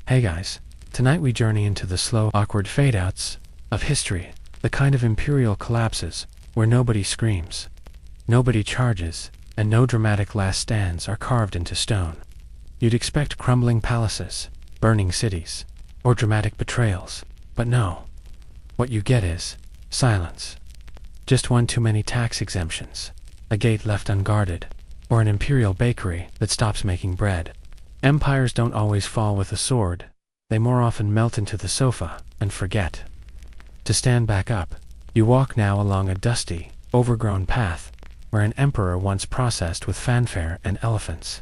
Hey guys, tonight we journey into the slow, awkward fade-outs of history, the kind of imperial collapses where nobody screams, nobody charges, and no dramatic last stands are carved into stone. You'd expect crumbling palaces, burning cities, or dramatic betrayals, but no. What you get is silence. Just one too many tax exemptions, a gate left unguarded, or an imperial bakery that stops making bread. Empires don't always fall with a sword, they more often melt into the sofa and forget to stand back up. You walk now along a dusty, overgrown path where an emperor once processed with fanfare and elephants.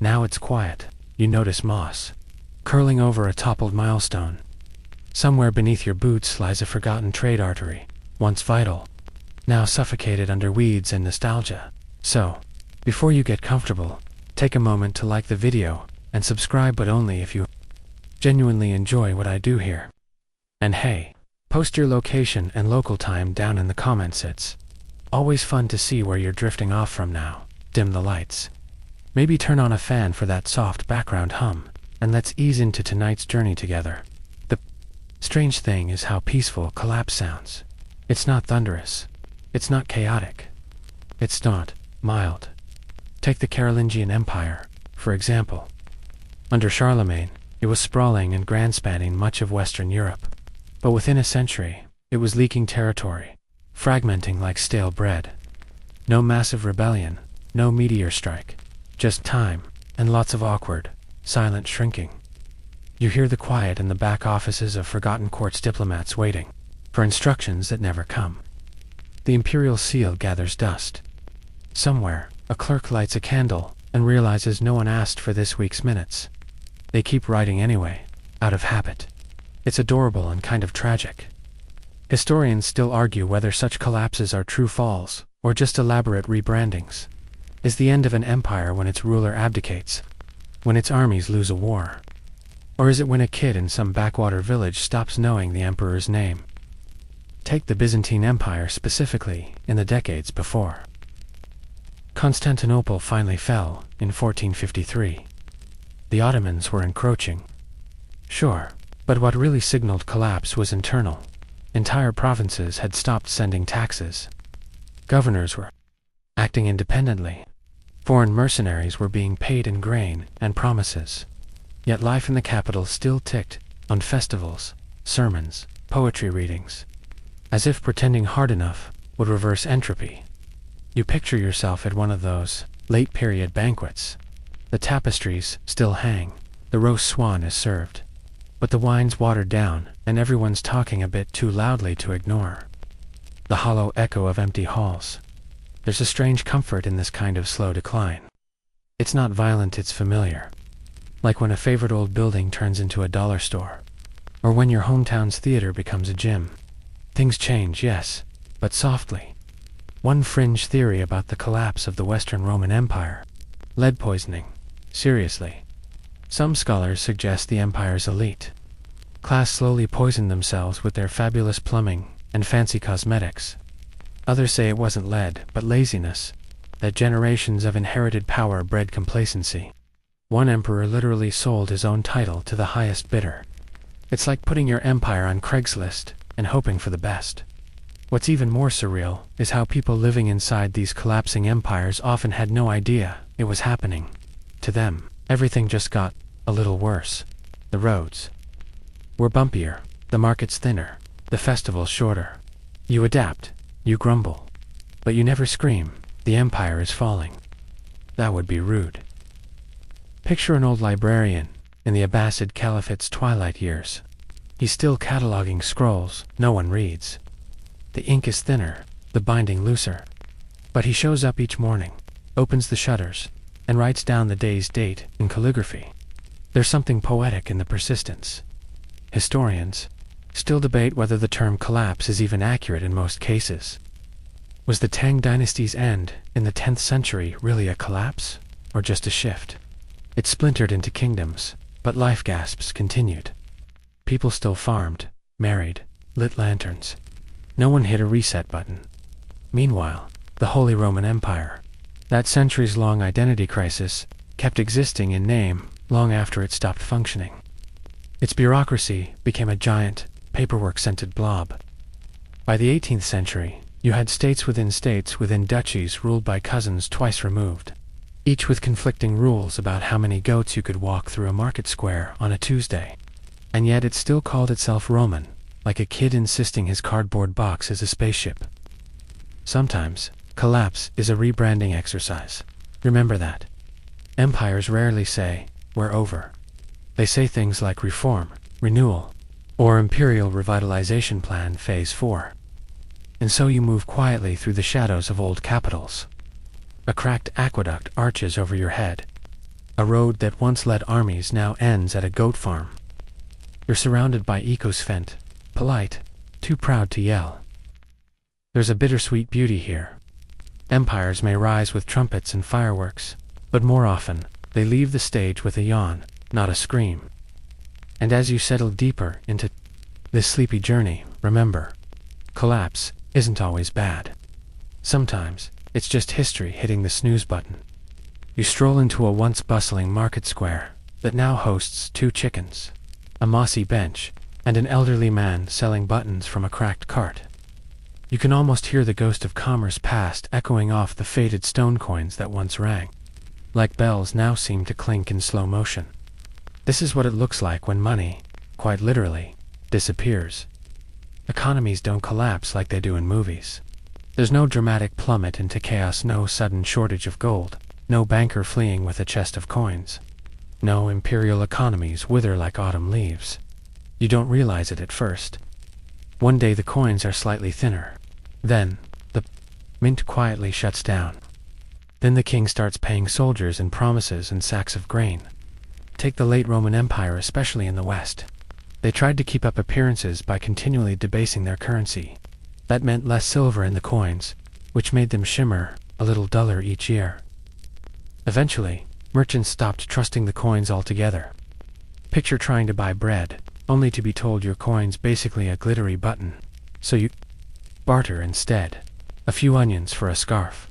Now it's quiet. You notice moss curling over a toppled milestone. Somewhere beneath your boots lies a forgotten trade artery, once vital, now suffocated under weeds and nostalgia. So, before you get comfortable, take a moment to like the video and subscribe, but only if you genuinely enjoy what I do here. And hey, post your location and local time down in the comments. It's always fun to see where you're drifting off from now. Dim the lights. Maybe turn on a fan for that soft background hum, and let's ease into tonight's journey together. The strange thing is how peaceful collapse sounds. It's not thunderous. It's not chaotic. It's not mild. Take the Carolingian Empire, for example. Under Charlemagne, it was sprawling and grand-spanning much of Western Europe. But within a century, it was leaking territory, fragmenting like stale bread. No massive rebellion, no meteor strike, just time, and lots of awkward, silent shrinking. You hear the quiet in the back offices of forgotten courts, diplomats waiting for instructions that never come. The imperial seal gathers dust. Somewhere, a clerk lights a candle and realizes no one asked for this week's minutes. They keep writing anyway, out of habit. It's adorable and kind of tragic. Historians still argue whether such collapses are true falls or just elaborate rebrandings. Is the end of an empire when its ruler abdicates? When its armies lose a war? Or is it when a kid in some backwater village stops knowing the emperor's name? Take the Byzantine Empire specifically, in the decades before. Constantinople finally fell in 1453. The Ottomans were encroaching. Sure, but what really signaled collapse was internal. Entire provinces had stopped sending taxes. Governors were acting independently. Foreign mercenaries were being paid in grain and promises. Yet life in the capital still ticked on festivals, sermons, poetry readings, as if pretending hard enough would reverse entropy. You picture yourself at one of those late-period banquets. The tapestries still hang, the roast swan is served, but the wine's watered down and everyone's talking a bit too loudly to ignore. The hollow echo of empty halls. There's a strange comfort in this kind of slow decline. It's not violent, it's familiar. Like when a favorite old building turns into a dollar store, or when your hometown's theater becomes a gym. Things change, yes, but softly. One fringe theory about the collapse of the Western Roman Empire: lead poisoning. Seriously. Some scholars suggest the empire's elite class slowly poisoned themselves with their fabulous plumbing and fancy cosmetics. Others say it wasn't lead, but laziness, that generations of inherited power bred complacency. One emperor literally sold his own title to the highest bidder. It's like putting your empire on Craigslist and hoping for the best. What's even more surreal is how people living inside these collapsing empires often had no idea it was happening. To them, everything just got a little worse. The roads were bumpier, the markets thinner, the festivals shorter. You adapt, you grumble, but you never scream, the empire is falling. That would be rude. Picture an old librarian in the Abbasid Caliphate's twilight years. He's still cataloging scrolls no one reads. The ink is thinner, the binding looser. But he shows up each morning, opens the shutters, and writes down the day's date in calligraphy. There's something poetic in the persistence. Historians still debate whether the term collapse is even accurate in most cases. Was the Tang dynasty's end in the 10th century really a collapse, or just a shift? It splintered into kingdoms, but life gasps continued. People still farmed, married, lit lanterns. No one hit a reset button. Meanwhile, the Holy Roman Empire, that centuries-long identity crisis, kept existing in name long after it stopped functioning. Its bureaucracy became a giant, paperwork-scented blob. By the 18th century, you had states within duchies ruled by cousins twice removed, each with conflicting rules about how many goats you could walk through a market square on a Tuesday. And yet it still called itself Roman, like a kid insisting his cardboard box is a spaceship. Sometimes, collapse is a rebranding exercise. Remember that. Empires rarely say, "We're over." They say things like reform, renewal, or imperial revitalization plan phase 4. And so you move quietly through the shadows of old capitals. A cracked aqueduct arches over your head. A road that once led armies now ends at a goat farm. You're surrounded by ecosphent, polite, too proud to yell. There's a bittersweet beauty here. Empires may rise with trumpets and fireworks, but more often, they leave the stage with a yawn, not a scream. And as you settle deeper into this sleepy journey, remember, collapse isn't always bad. Sometimes, it's just history hitting the snooze button. You stroll into a once bustling market square that now hosts 2 chickens, a mossy bench, and an elderly man selling buttons from a cracked cart. You can almost hear the ghost of commerce past echoing off the faded stone coins that once rang. Like bells now seem to clink in slow motion. This is what it looks like when money, quite literally, disappears. Economies don't collapse like they do in movies. There's no dramatic plummet into chaos, no sudden shortage of gold, no banker fleeing with a chest of coins. No imperial economies wither like autumn leaves. You don't realize it at first. One day the coins are slightly thinner. Then, the mint quietly shuts down. Then the king starts paying soldiers in promises and sacks of grain. Take the late Roman Empire, especially in the West. They tried to keep up appearances by continually debasing their currency. That meant less silver in the coins, which made them shimmer a little duller each year. Eventually, merchants stopped trusting the coins altogether. Picture trying to buy bread, only to be told your coin's basically a glittery button. So you barter instead. A few onions for a scarf.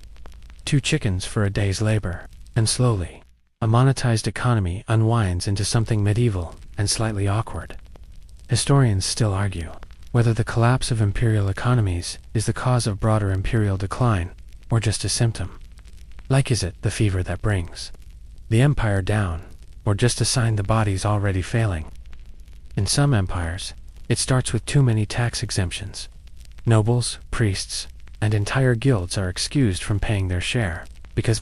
2 chickens for a day's labor. And slowly, a monetized economy unwinds into something medieval and slightly awkward. Historians still argue whether the collapse of imperial economies is the cause of broader imperial decline, or just a symptom. Like, is it the fever that brings the empire down, or just a sign the body's already failing? In some empires, it starts with too many tax exemptions. Nobles, priests, and entire guilds are excused from paying their share, because,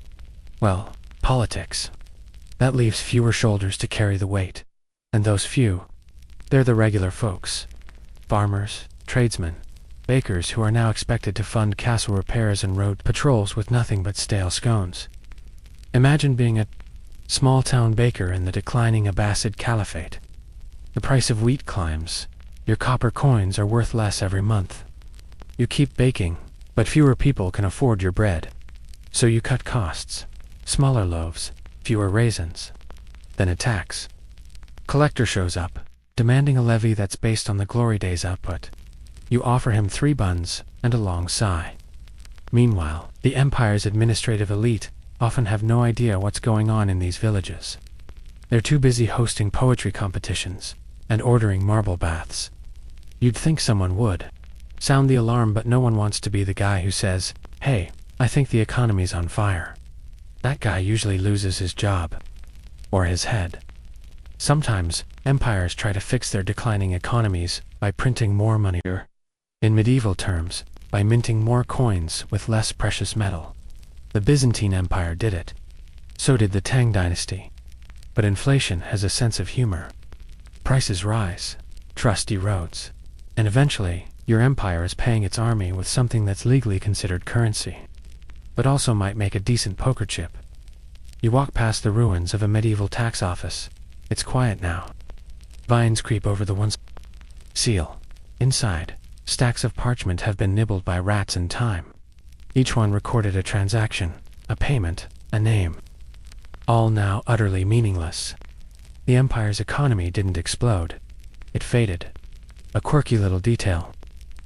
well, politics. That leaves fewer shoulders to carry the weight. And those few, they're the regular folks. Farmers, tradesmen, bakers who are now expected to fund castle repairs and road patrols with nothing but stale scones. Imagine being a small-town baker in the declining Abbasid Caliphate. The price of wheat climbs. Your copper coins are worth less every month. You keep baking, but fewer people can afford your bread. So you cut costs. Smaller loaves, fewer raisins. Then a tax. Collector shows up, demanding a levy that's based on the glory day's output. You offer him 3 buns and a long sigh. Meanwhile, the empire's administrative elite often have no idea what's going on in these villages. They're too busy hosting poetry competitions and ordering marble baths. You'd think someone would sound the alarm, but no one wants to be the guy who says, "Hey, I think the economy's on fire." That guy usually loses his job. Or his head. Sometimes, empires try to fix their declining economies by printing more money, or, in medieval terms, by minting more coins with less precious metal. The Byzantine Empire did it. So did the Tang dynasty. But inflation has a sense of humor. Prices rise, trust erodes, and eventually, your empire is paying its army with something that's legally considered currency, but also might make a decent poker chip. You walk past the ruins of a medieval tax office. It's quiet now. Vines creep over the once seal. Inside, stacks of parchment have been nibbled by rats in time. Each one recorded a transaction, a payment, a name. All now utterly meaningless. The empire's economy didn't explode. It faded. A quirky little detail.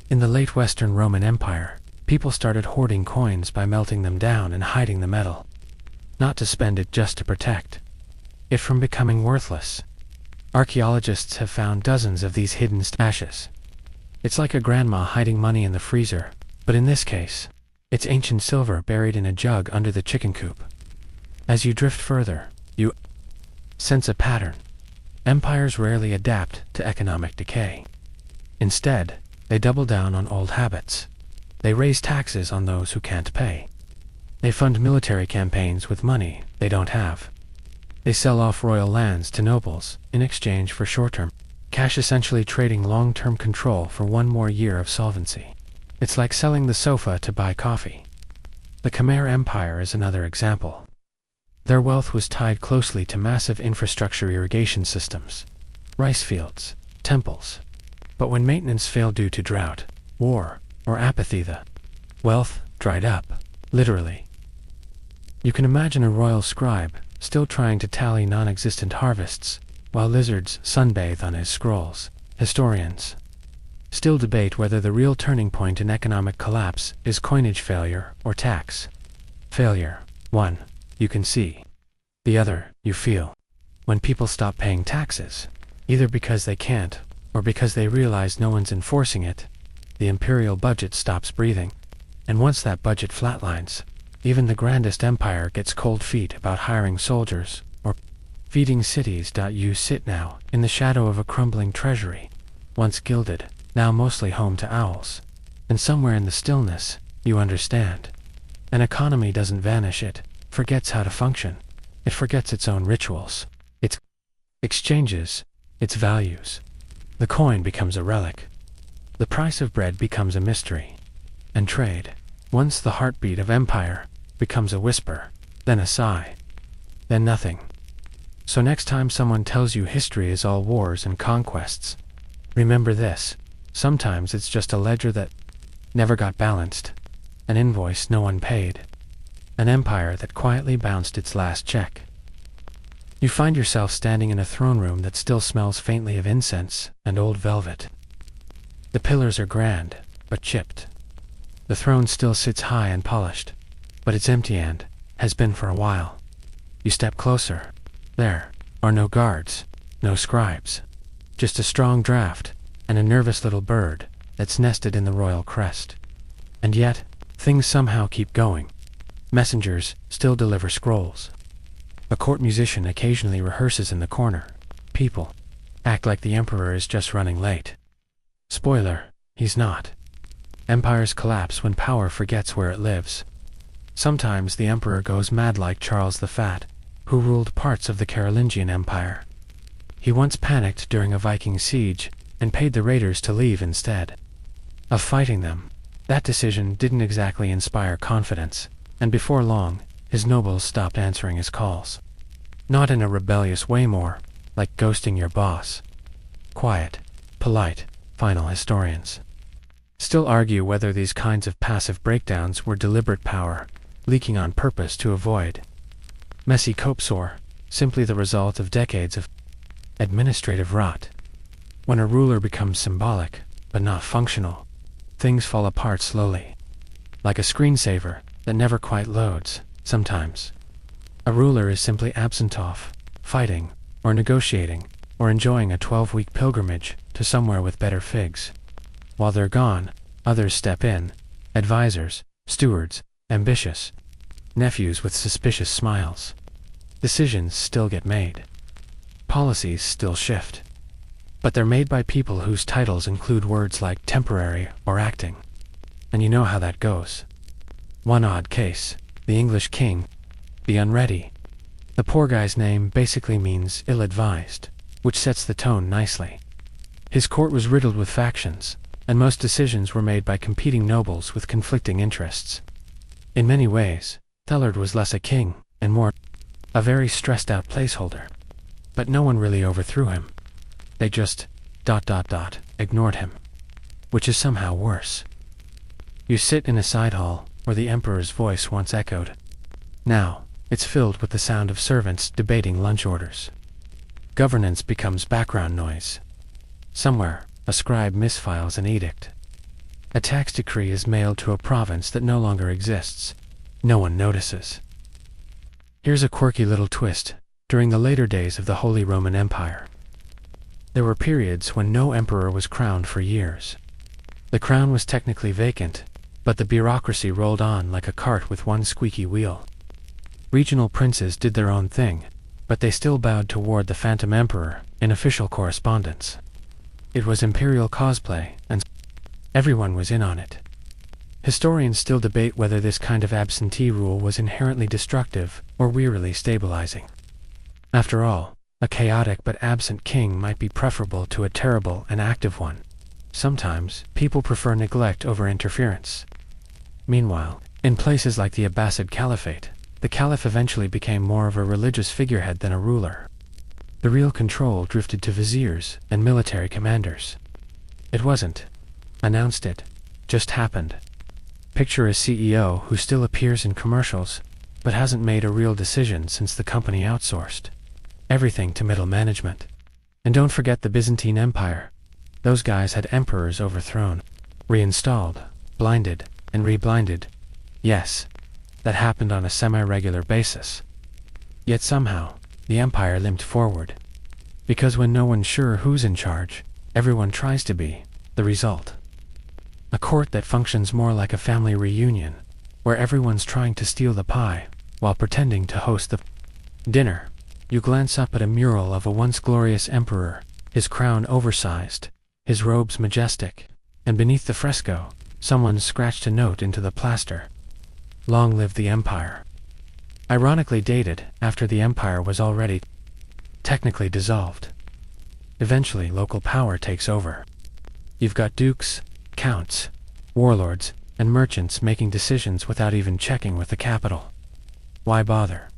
In the late Western Roman Empire, people started hoarding coins by melting them down and hiding the metal. Not to spend it, just to protect it from becoming worthless. Archaeologists have found dozens of these hidden stashes. It's like a grandma hiding money in the freezer, but in this case, it's ancient silver buried in a jug under the chicken coop. As you drift further, you sense a pattern. Empires rarely adapt to economic decay. Instead, they double down on old habits. They raise taxes on those who can't pay. They fund military campaigns with money they don't have. They sell off royal lands to nobles in exchange for short-term cash, essentially trading long-term control for one more year of solvency. It's like selling the sofa to buy coffee. The Khmer Empire is another example. Their wealth was tied closely to massive infrastructure irrigation systems, rice fields, temples. But when maintenance failed due to drought, war, or apathy, the wealth dried up, literally. You can imagine a royal scribe still trying to tally non-existent harvests, while lizards sunbathe on his scrolls. Historians still debate whether the real turning point in economic collapse is coinage failure or tax failure. One, you can see. The other, you feel. When people stop paying taxes, either because they can't, or because they realize no one's enforcing it, the imperial budget stops breathing. And once that budget flatlines, even the grandest empire gets cold feet about hiring soldiers or feeding cities. You sit now in the shadow of a crumbling treasury, once gilded, now mostly home to owls. And somewhere in the stillness, you understand. An economy doesn't vanish, it forgets how to function. It forgets its own rituals, its exchanges, its values. The coin becomes a relic. The price of bread becomes a mystery. And trade, once the heartbeat of empire, becomes a whisper, then a sigh, then nothing. So next time someone tells you history is all wars and conquests, remember this: sometimes it's just a ledger that never got balanced, an invoice no one paid, an empire that quietly bounced its last check. You find yourself standing in a throne room that still smells faintly of incense and old velvet. The pillars are grand, but chipped. The throne still sits high and polished, but it's empty and has been for a while. You step closer. There are no guards, no scribes, just a strong draft and a nervous little bird that's nested in the royal crest. And yet, things somehow keep going. Messengers still deliver scrolls. A court musician occasionally rehearses in the corner. People act like the emperor is just running late. Spoiler, he's not. Empires collapse when power forgets where it lives. Sometimes the emperor goes mad, like Charles the Fat, who ruled parts of the Carolingian Empire. He once panicked during a Viking siege and paid the raiders to leave instead of fighting them. That decision didn't exactly inspire confidence, and before long, his nobles stopped answering his calls. Not in a rebellious way, more like ghosting your boss. Quiet, polite, final. Historians still argue whether these kinds of passive breakdowns were deliberate power, leaking on purpose to avoid messy copes, or simply the result of decades of administrative rot. When a ruler becomes symbolic, but not functional, things fall apart slowly. Like a screensaver that never quite loads. Sometimes a ruler is simply absent off, fighting, or negotiating, or enjoying a 12-week pilgrimage to somewhere with better figs. While they're gone, others step in, advisors, stewards, ambitious, nephews with suspicious smiles. Decisions still get made. Policies still shift. But they're made by people whose titles include words like temporary or acting. And you know how that goes. One odd case, the English king, the unready. The poor guy's name basically means ill-advised, which sets the tone nicely. His court was riddled with factions, and most decisions were made by competing nobles with conflicting interests. In many ways, Thellard was less a king, and more a very stressed-out placeholder. But no one really overthrew him. They just ... ignored him. Which is somehow worse. You sit in a side hall where the emperor's voice once echoed. Now, it's filled with the sound of servants debating lunch orders. Governance becomes background noise. Somewhere, a scribe misfiles an edict. A tax decree is mailed to a province that no longer exists. No one notices. Here's a quirky little twist. During the later days of the Holy Roman Empire, There were periods when no emperor was crowned for years. The crown was technically vacant, but the bureaucracy rolled on like a cart with one squeaky wheel. Regional princes did their own thing, but they still bowed toward the phantom emperor in official correspondence. It was imperial cosplay, and everyone was in on it. Historians still debate whether this kind of absentee rule was inherently destructive or wearily stabilizing. After all, a chaotic but absent king might be preferable to a terrible and active one. Sometimes, people prefer neglect over interference. Meanwhile, in places like the Abbasid Caliphate, the caliph eventually became more of a religious figurehead than a ruler. The real control drifted to viziers and military commanders. It wasn't announced, it just happened. Picture a CEO who still appears in commercials, but hasn't made a real decision since the company outsourced everything to middle management. And don't forget the Byzantine Empire. Those guys had emperors overthrown, reinstalled, blinded, and reblinded. Yes, that happened on a semi-regular basis. Yet somehow, the empire limped forward. Because when no one's sure who's in charge, everyone tries to be. The result: a court that functions more like a family reunion, where everyone's trying to steal the pie, while pretending to host the dinner. You glance up at a mural of a once glorious emperor, his crown oversized, his robes majestic, and beneath the fresco, someone scratched a note into the plaster. Long live the empire. Ironically dated after the empire was already technically dissolved. Eventually, local power takes over. You've got dukes, counts, warlords, and merchants making decisions without even checking with the capital. Why bother?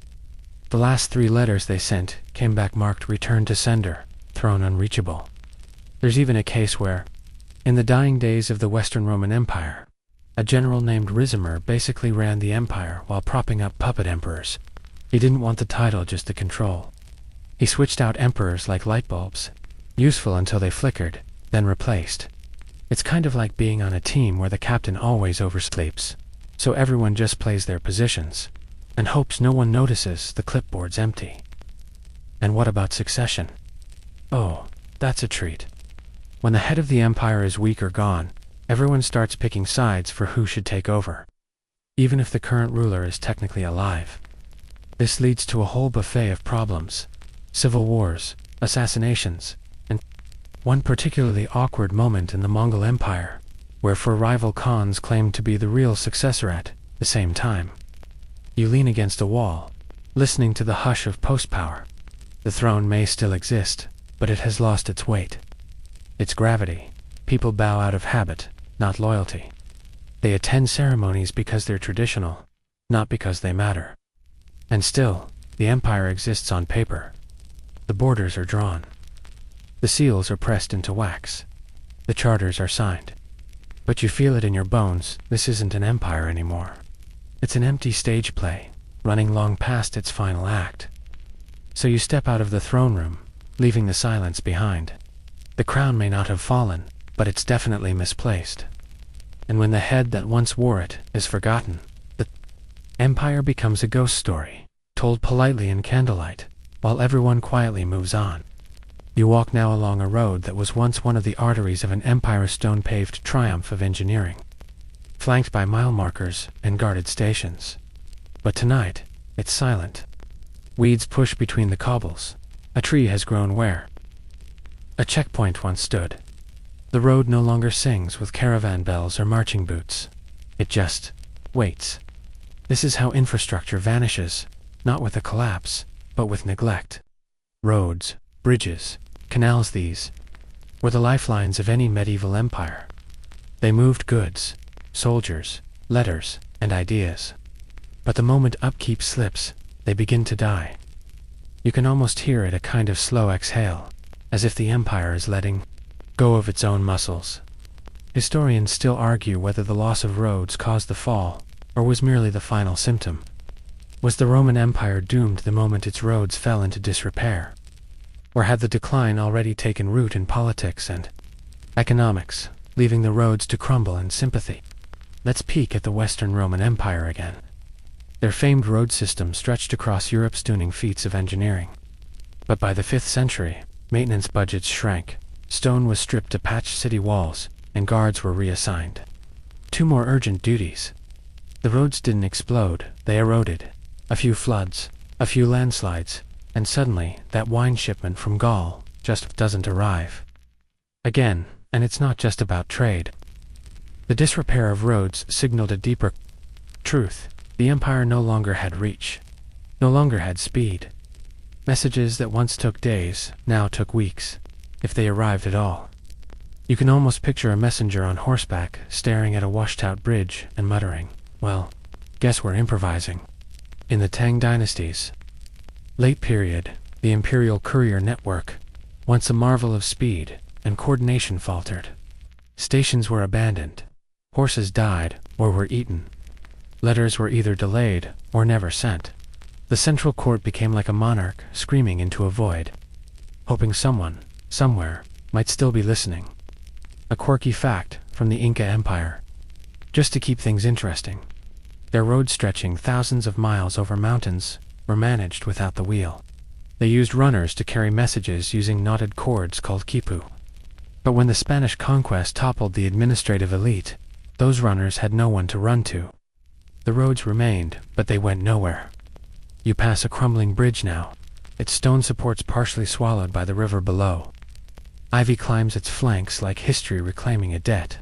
The last 3 letters they sent came back marked "Return to Sender," thrown unreachable. There's even a case where, in the dying days of the Western Roman Empire, a general named Ricimer basically ran the empire while propping up puppet emperors. He didn't want the title, just the control. He switched out emperors like light bulbs, useful until they flickered, then replaced. It's kind of like being on a team where the captain always oversleeps, so everyone just plays their positions and hopes no one notices the clipboard's empty. And what about succession? Oh, that's a treat. When the head of the empire is weak or gone, everyone starts picking sides for who should take over, even if the current ruler is technically alive. This leads to a whole buffet of problems: civil wars, assassinations, and one particularly awkward moment in the Mongol Empire, where 4 rival khans claimed to be the real successor at the same time. You lean against a wall, listening to the hush of post-power. The throne may still exist, but it has lost its weight, its gravity. People bow out of habit, not loyalty. They attend ceremonies because they're traditional, not because they matter. And still, the empire exists on paper. The borders are drawn. The seals are pressed into wax. The charters are signed. But you feel it in your bones, this isn't an empire anymore. It's an empty stage play, running long past its final act. So you step out of the throne room, leaving the silence behind. The crown may not have fallen, but it's definitely misplaced. And when the head that once wore it is forgotten, the empire becomes a ghost story, told politely in candlelight, while everyone quietly moves on. You walk now along a road that was once one of the arteries of an empire's stone-paved triumph of engineering, flanked by mile markers and guarded stations. But tonight, it's silent. Weeds push between the cobbles. A tree has grown where a checkpoint once stood. The road no longer sings with caravan bells or marching boots. It just waits. This is how infrastructure vanishes, not with a collapse, but with neglect. Roads, bridges, canals, these were the lifelines of any medieval empire. They moved goods, soldiers, letters, and ideas. But the moment upkeep slips, they begin to die. You can almost hear it, a kind of slow exhale, as if the empire is letting go of its own muscles. Historians still argue whether the loss of roads caused the fall, or was merely the final symptom. Was the Roman Empire doomed the moment its roads fell into disrepair? Or had the decline already taken root in politics and economics, leaving the roads to crumble in sympathy? Let's peek at the Western Roman Empire again. Their famed road system stretched across Europe's stunning feats of engineering. But by the 5th century, Maintenance budgets shrank, stone was stripped to patch city walls, and guards were reassigned. Two more urgent duties. The roads didn't explode, they eroded. A few floods, a few landslides, and suddenly that wine shipment from Gaul just doesn't arrive. Again, and it's not just about trade. The disrepair of roads signaled a deeper truth. The empire no longer had reach, no longer had speed. Messages that once took days now took weeks, if they arrived at all. You can almost picture a messenger on horseback staring at a washed-out bridge and muttering, "Well, guess we're improvising." In the Tang dynasties, late period, the imperial courier network, once a marvel of speed and coordination, faltered. Stations were abandoned. Horses died or were eaten. Letters were either delayed or never sent. The central court became like a monarch screaming into a void, hoping someone, somewhere, might still be listening. A quirky fact from the Inca Empire. Just to keep things interesting, their roads stretching thousands of miles over mountains were managed without the wheel. They used runners to carry messages using knotted cords called quipu. But when the Spanish conquest toppled the administrative elite, those runners had no one to run to. The roads remained, but they went nowhere. You pass a crumbling bridge now, its stone supports partially swallowed by the river below. Ivy climbs its flanks like history reclaiming a debt.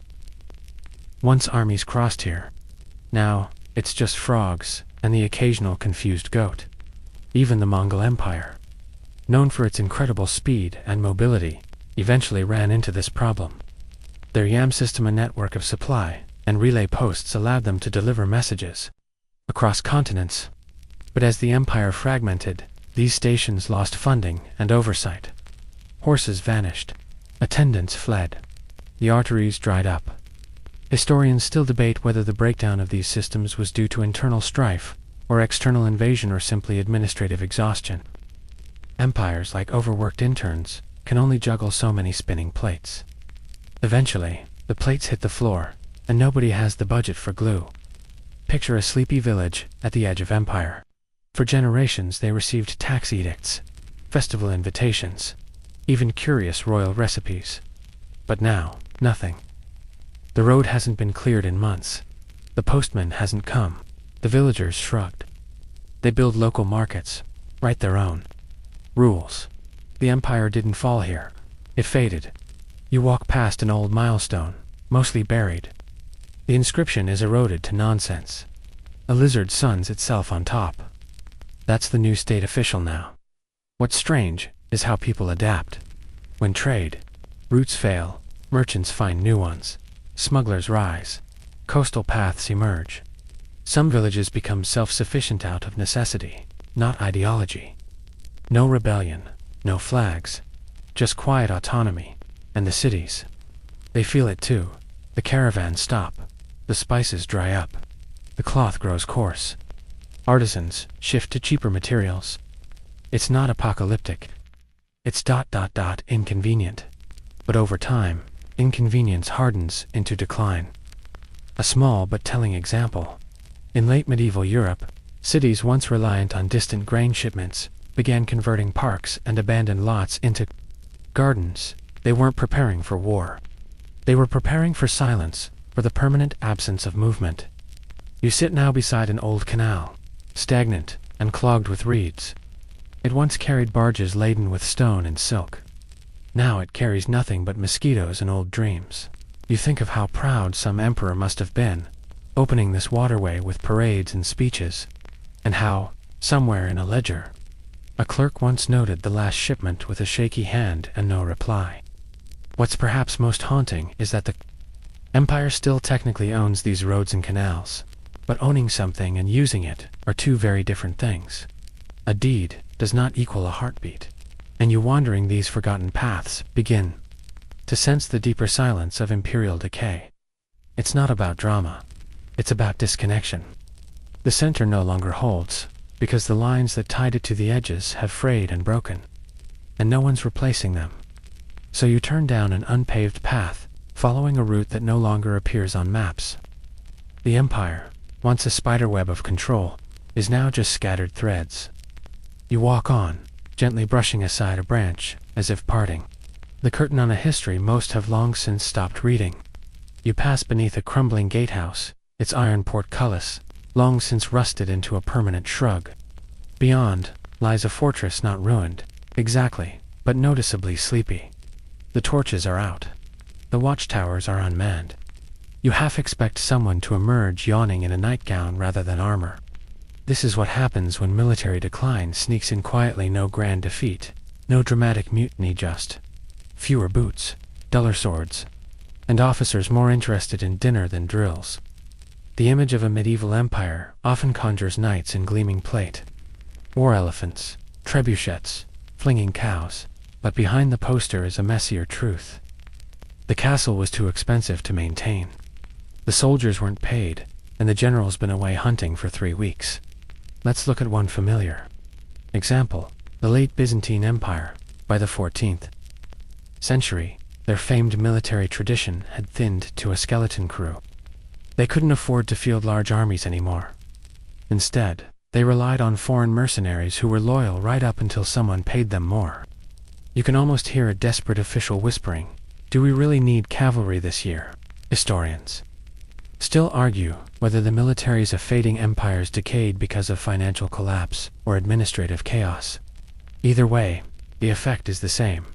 Once armies crossed here. Now, it's just frogs and the occasional confused goat. Even the Mongol Empire, known for its incredible speed and mobility, eventually ran into this problem. Their yam system, a network of supply and relay posts, allowed them to deliver messages across continents. But as the empire fragmented, these stations lost funding and oversight. Horses vanished. Attendants fled. The arteries dried up. Historians still debate whether the breakdown of these systems was due to internal strife, or external invasion, or simply administrative exhaustion. Empires, like overworked interns, can only juggle so many spinning plates. Eventually, the plates hit the floor, and nobody has the budget for glue. Picture a sleepy village at the edge of empire. For generations they received tax edicts, festival invitations, even curious royal recipes. But now, nothing. The road hasn't been cleared in months. The postman hasn't come. The villagers shrugged. They build local markets, write their own rules. The empire didn't fall here. It faded. You walk past an old milestone, mostly buried. The inscription is eroded to nonsense. A lizard suns itself on top. That's the new state official now. What's strange is how people adapt. When trade routes fail, merchants find new ones. Smugglers rise. Coastal paths emerge. Some villages become self-sufficient out of necessity, not ideology. No rebellion, no flags, just quiet autonomy. And the cities, they feel it too. The caravans stop. The spices dry up. The cloth grows coarse. Artisans shift to cheaper materials. It's not apocalyptic. It's inconvenient. But over time, inconvenience hardens into decline. A small but telling example. In late medieval Europe, cities once reliant on distant grain shipments began converting parks and abandoned lots into gardens. They weren't preparing for war. They were preparing for silence, for the permanent absence of movement. You sit now beside an old canal, stagnant and clogged with reeds. It once carried barges laden with stone and silk. Now it carries nothing but mosquitoes and old dreams. You think of how proud some emperor must have been, opening this waterway with parades and speeches, and how, somewhere in a ledger, a clerk once noted the last shipment with a shaky hand and no reply. What's perhaps most haunting is that the empire still technically owns these roads and canals, but owning something and using it are two very different things. A deed does not equal a heartbeat, and you wandering these forgotten paths begin to sense the deeper silence of imperial decay. It's not about drama, it's about disconnection. The center no longer holds, because the lines that tied it to the edges have frayed and broken, and no one's replacing them. So you turn down an unpaved path, following a route that no longer appears on maps. The empire, once a spiderweb of control, is now just scattered threads. You walk on, gently brushing aside a branch as if parting. The curtain on a history most have long since stopped reading. You pass beneath a crumbling gatehouse, its iron portcullis, long since rusted into a permanent shrug. Beyond, lies a fortress not ruined, exactly, but noticeably sleepy. The torches are out. The watchtowers are unmanned. You half expect someone to emerge yawning in a nightgown rather than armor. This is what happens when military decline sneaks in quietly. No grand defeat, no dramatic mutiny, just fewer boots, duller swords, and officers more interested in dinner than drills. The image of a medieval empire often conjures knights in gleaming plate, war elephants, trebuchets, flinging cows, but behind the poster is a messier truth. The castle was too expensive to maintain. The soldiers weren't paid, and the general's been away hunting for 3 weeks. Let's look at one familiar example: the late Byzantine Empire. By the 14th century, their famed military tradition had thinned to a skeleton crew. They couldn't afford to field large armies anymore. Instead, they relied on foreign mercenaries who were loyal right up until someone paid them more. You can almost hear a desperate official whispering, "Do we really need cavalry this year?" Historians still argue whether the militaries of fading empires decayed because of financial collapse or administrative chaos. Either way, the effect is the same.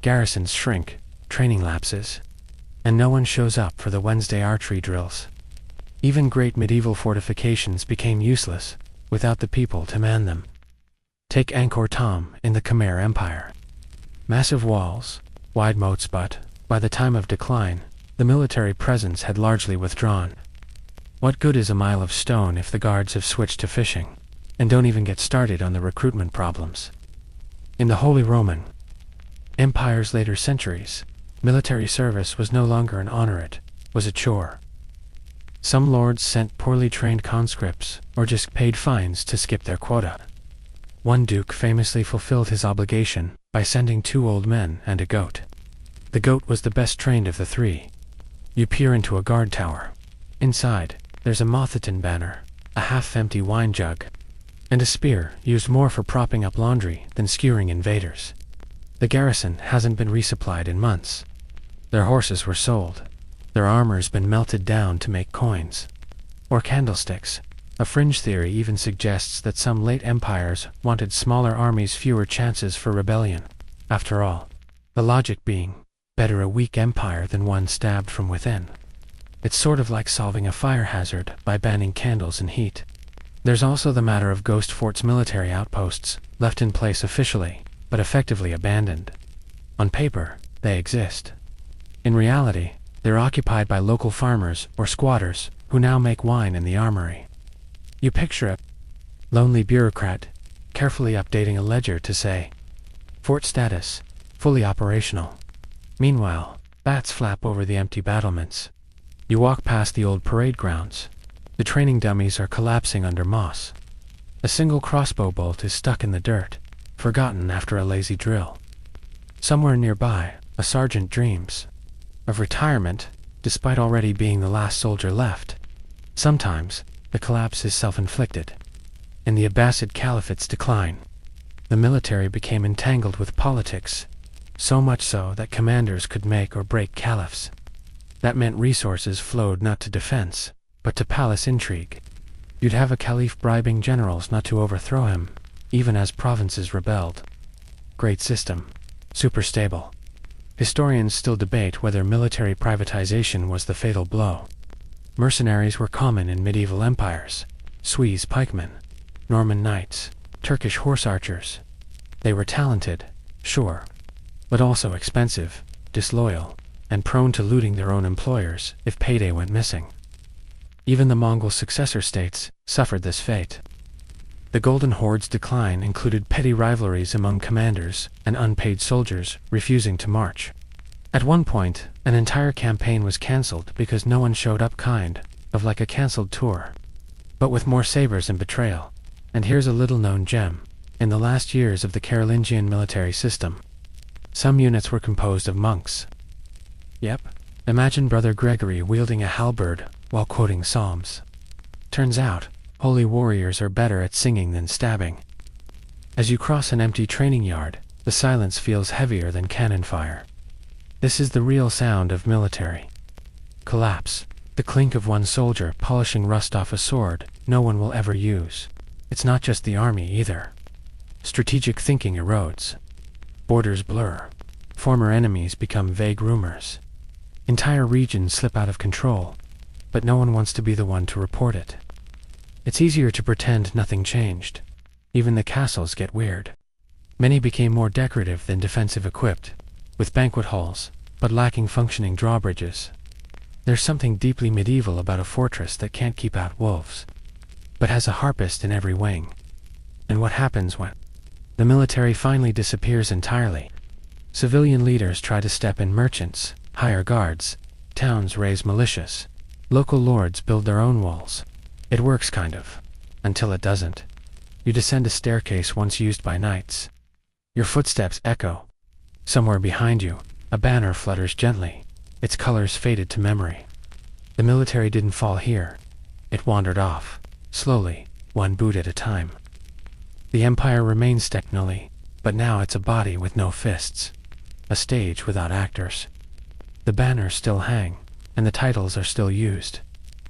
Garrisons shrink, training lapses, and no one shows up for the Wednesday archery drills. Even great medieval fortifications became useless without the people to man them. Take Angkor Thom in the Khmer Empire. Massive walls, wide moats, but, by the time of decline, the military presence had largely withdrawn. What good is a mile of stone if the guards have switched to fishing? And don't even get started on the recruitment problems. In the Holy Roman Empire's later centuries, military service was no longer an honor, it was a chore. Some lords sent poorly trained conscripts, or just paid fines to skip their quota. One duke famously fulfilled his obligation by sending 2 old men and a goat. The goat was the best trained of the 3. You peer into a guard tower. Inside, there's a Motheton banner, a half-empty wine jug, and a spear used more for propping up laundry than skewering invaders. The garrison hasn't been resupplied in months. Their horses were sold. Their armor's been melted down to make coins or candlesticks. A fringe theory even suggests that some late empires wanted smaller armies, fewer chances for rebellion. After all, the logic being, better a weak empire than one stabbed from within. It's sort of like solving a fire hazard by banning candles and heat. There's also the matter of ghost forts, military outposts, left in place officially, but effectively abandoned. On paper, they exist. In reality, they're occupied by local farmers or squatters who now make wine in the armory. You picture a lonely bureaucrat carefully updating a ledger to say, "Fort status, fully operational." Meanwhile, bats flap over the empty battlements. You walk past the old parade grounds. The training dummies are collapsing under moss. A single crossbow bolt is stuck in the dirt, forgotten after a lazy drill. Somewhere nearby, a sergeant dreams of retirement, despite already being the last soldier left. Sometimes, the collapse is self-inflicted. In the Abbasid Caliphate's decline, the military became entangled with politics, so much so that commanders could make or break caliphs. That meant resources flowed not to defense, but to palace intrigue. You'd have a caliph bribing generals not to overthrow him, even as provinces rebelled. Great system. Super stable. Historians still debate whether military privatization was the fatal blow. Mercenaries were common in medieval empires. Swiss pikemen, Norman knights, Turkish horse archers. They were talented, sure, but also expensive, disloyal, and prone to looting their own employers if payday went missing. Even the Mongol successor states suffered this fate. The Golden Horde's decline included petty rivalries among commanders and unpaid soldiers refusing to march. At one point, an entire campaign was cancelled because no one showed up, kind of like a cancelled tour, but with more sabers and betrayal. And here's a little-known gem. In the last years of the Carolingian military system, some units were composed of monks. Yep, imagine Brother Gregory wielding a halberd while quoting psalms. Turns out, holy warriors are better at singing than stabbing. As you cross an empty training yard, The silence feels heavier than cannon fire. This is the real sound of military collapse. The clink of one soldier polishing rust off a sword no one will ever use. It's not just the army either. Strategic thinking erodes. Borders blur. Former enemies become vague rumors. Entire regions slip out of control, but no one wants to be the one to report it. It's easier to pretend nothing changed. Even the castles get weird. Many became more decorative than defensive equipped, with banquet halls, but lacking functioning drawbridges. There's something deeply medieval about a fortress that can't keep out wolves, but has a harpist in every wing. And what happens when the military finally disappears entirely? Civilian leaders try to step in, merchants hire guards, towns raise militias, local lords build their own walls. It works kind of, until it doesn't. You descend a staircase once used by knights. Your footsteps echo. Somewhere behind you, a banner flutters gently, its colors faded to memory. The military didn't fall here. It wandered off, slowly, one boot at a time. The empire remains technically, but now it's a body with no fists. A stage without actors. The banners still hang, and the titles are still used.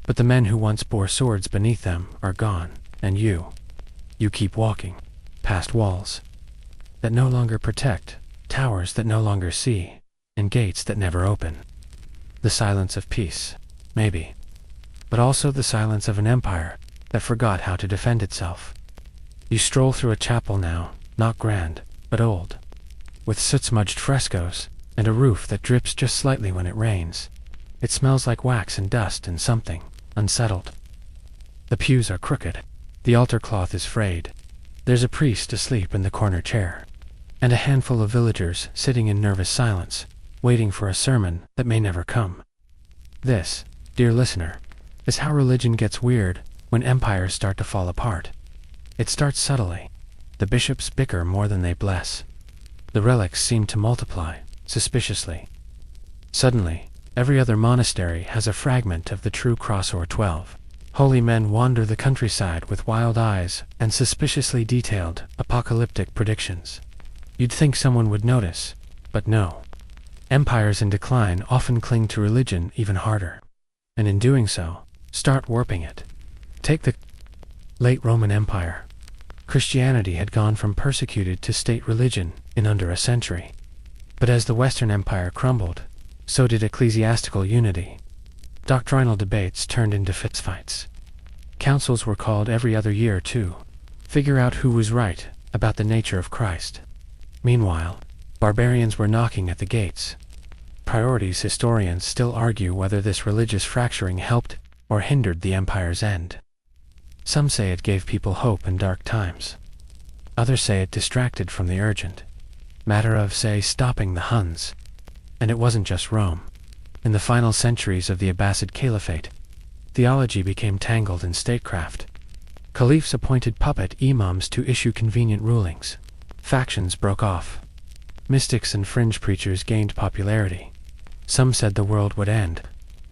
But the men who once bore swords beneath them are gone, and you keep walking, past walls that no longer protect, towers that no longer see, and gates that never open. The silence of peace, maybe, but also the silence of an empire that forgot how to defend itself. You stroll through a chapel now, not grand, but old, with soot-smudged frescoes, and a roof that drips just slightly when it rains. It smells like wax and dust and something unsettled. The pews are crooked. The altar cloth is frayed. There's a priest asleep in the corner chair, and a handful of villagers sitting in nervous silence, waiting for a sermon that may never come. This, dear listener, is how religion gets weird when empires start to fall apart. It starts subtly. The bishops bicker more than they bless. The relics seem to multiply, suspiciously. Suddenly, every other monastery has a fragment of the true cross or 12. Holy men wander the countryside with wild eyes and suspiciously detailed, apocalyptic predictions. You'd think someone would notice, but no. Empires in decline often cling to religion even harder, and in doing so, start warping it. Take the late Roman Empire. Christianity had gone from persecuted to state religion in under a century. But as the Western Empire crumbled, so did ecclesiastical unity. Doctrinal debates turned into fistfights. Councils were called every other year to figure out who was right about the nature of Christ. Meanwhile, barbarians were knocking at the gates. Priorities historians still argue whether this religious fracturing helped or hindered the empire's end. Some say it gave people hope in dark times. Others say it distracted from the urgent matter of, say, stopping the Huns. And it wasn't just Rome. In the final centuries of the Abbasid Caliphate, theology became tangled in statecraft. Caliphs appointed puppet imams to issue convenient rulings. Factions broke off. Mystics and fringe preachers gained popularity. Some said the world would end.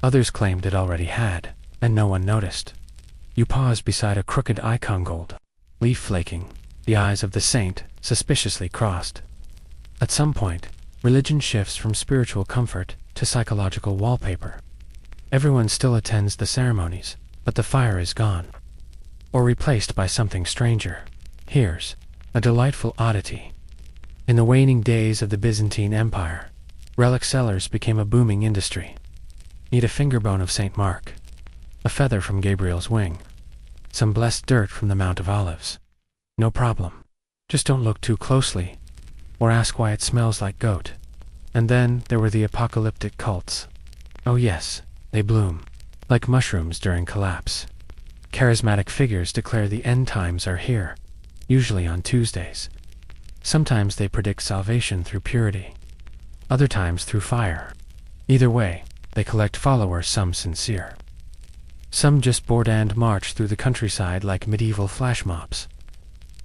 Others claimed it already had, and no one noticed. You pause beside a crooked icon gold, leaf flaking, the eyes of the saint suspiciously crossed. At some point, religion shifts from spiritual comfort to psychological wallpaper. Everyone still attends the ceremonies, but the fire is gone, or replaced by something stranger. Here's a delightful oddity. In the waning days of the Byzantine Empire, relic sellers became a booming industry. Need a fingerbone of St. Mark, a feather from Gabriel's wing, some blessed dirt from the Mount of Olives. No problem. Just don't look too closely, or ask why it smells like goat. And then there were the apocalyptic cults. Oh yes, they bloom, like mushrooms during collapse. Charismatic figures declare the end times are here, usually on Tuesdays. Sometimes they predict salvation through purity, other times through fire. Either way, they collect followers, some sincere. Some just board and march through the countryside like medieval flash mobs.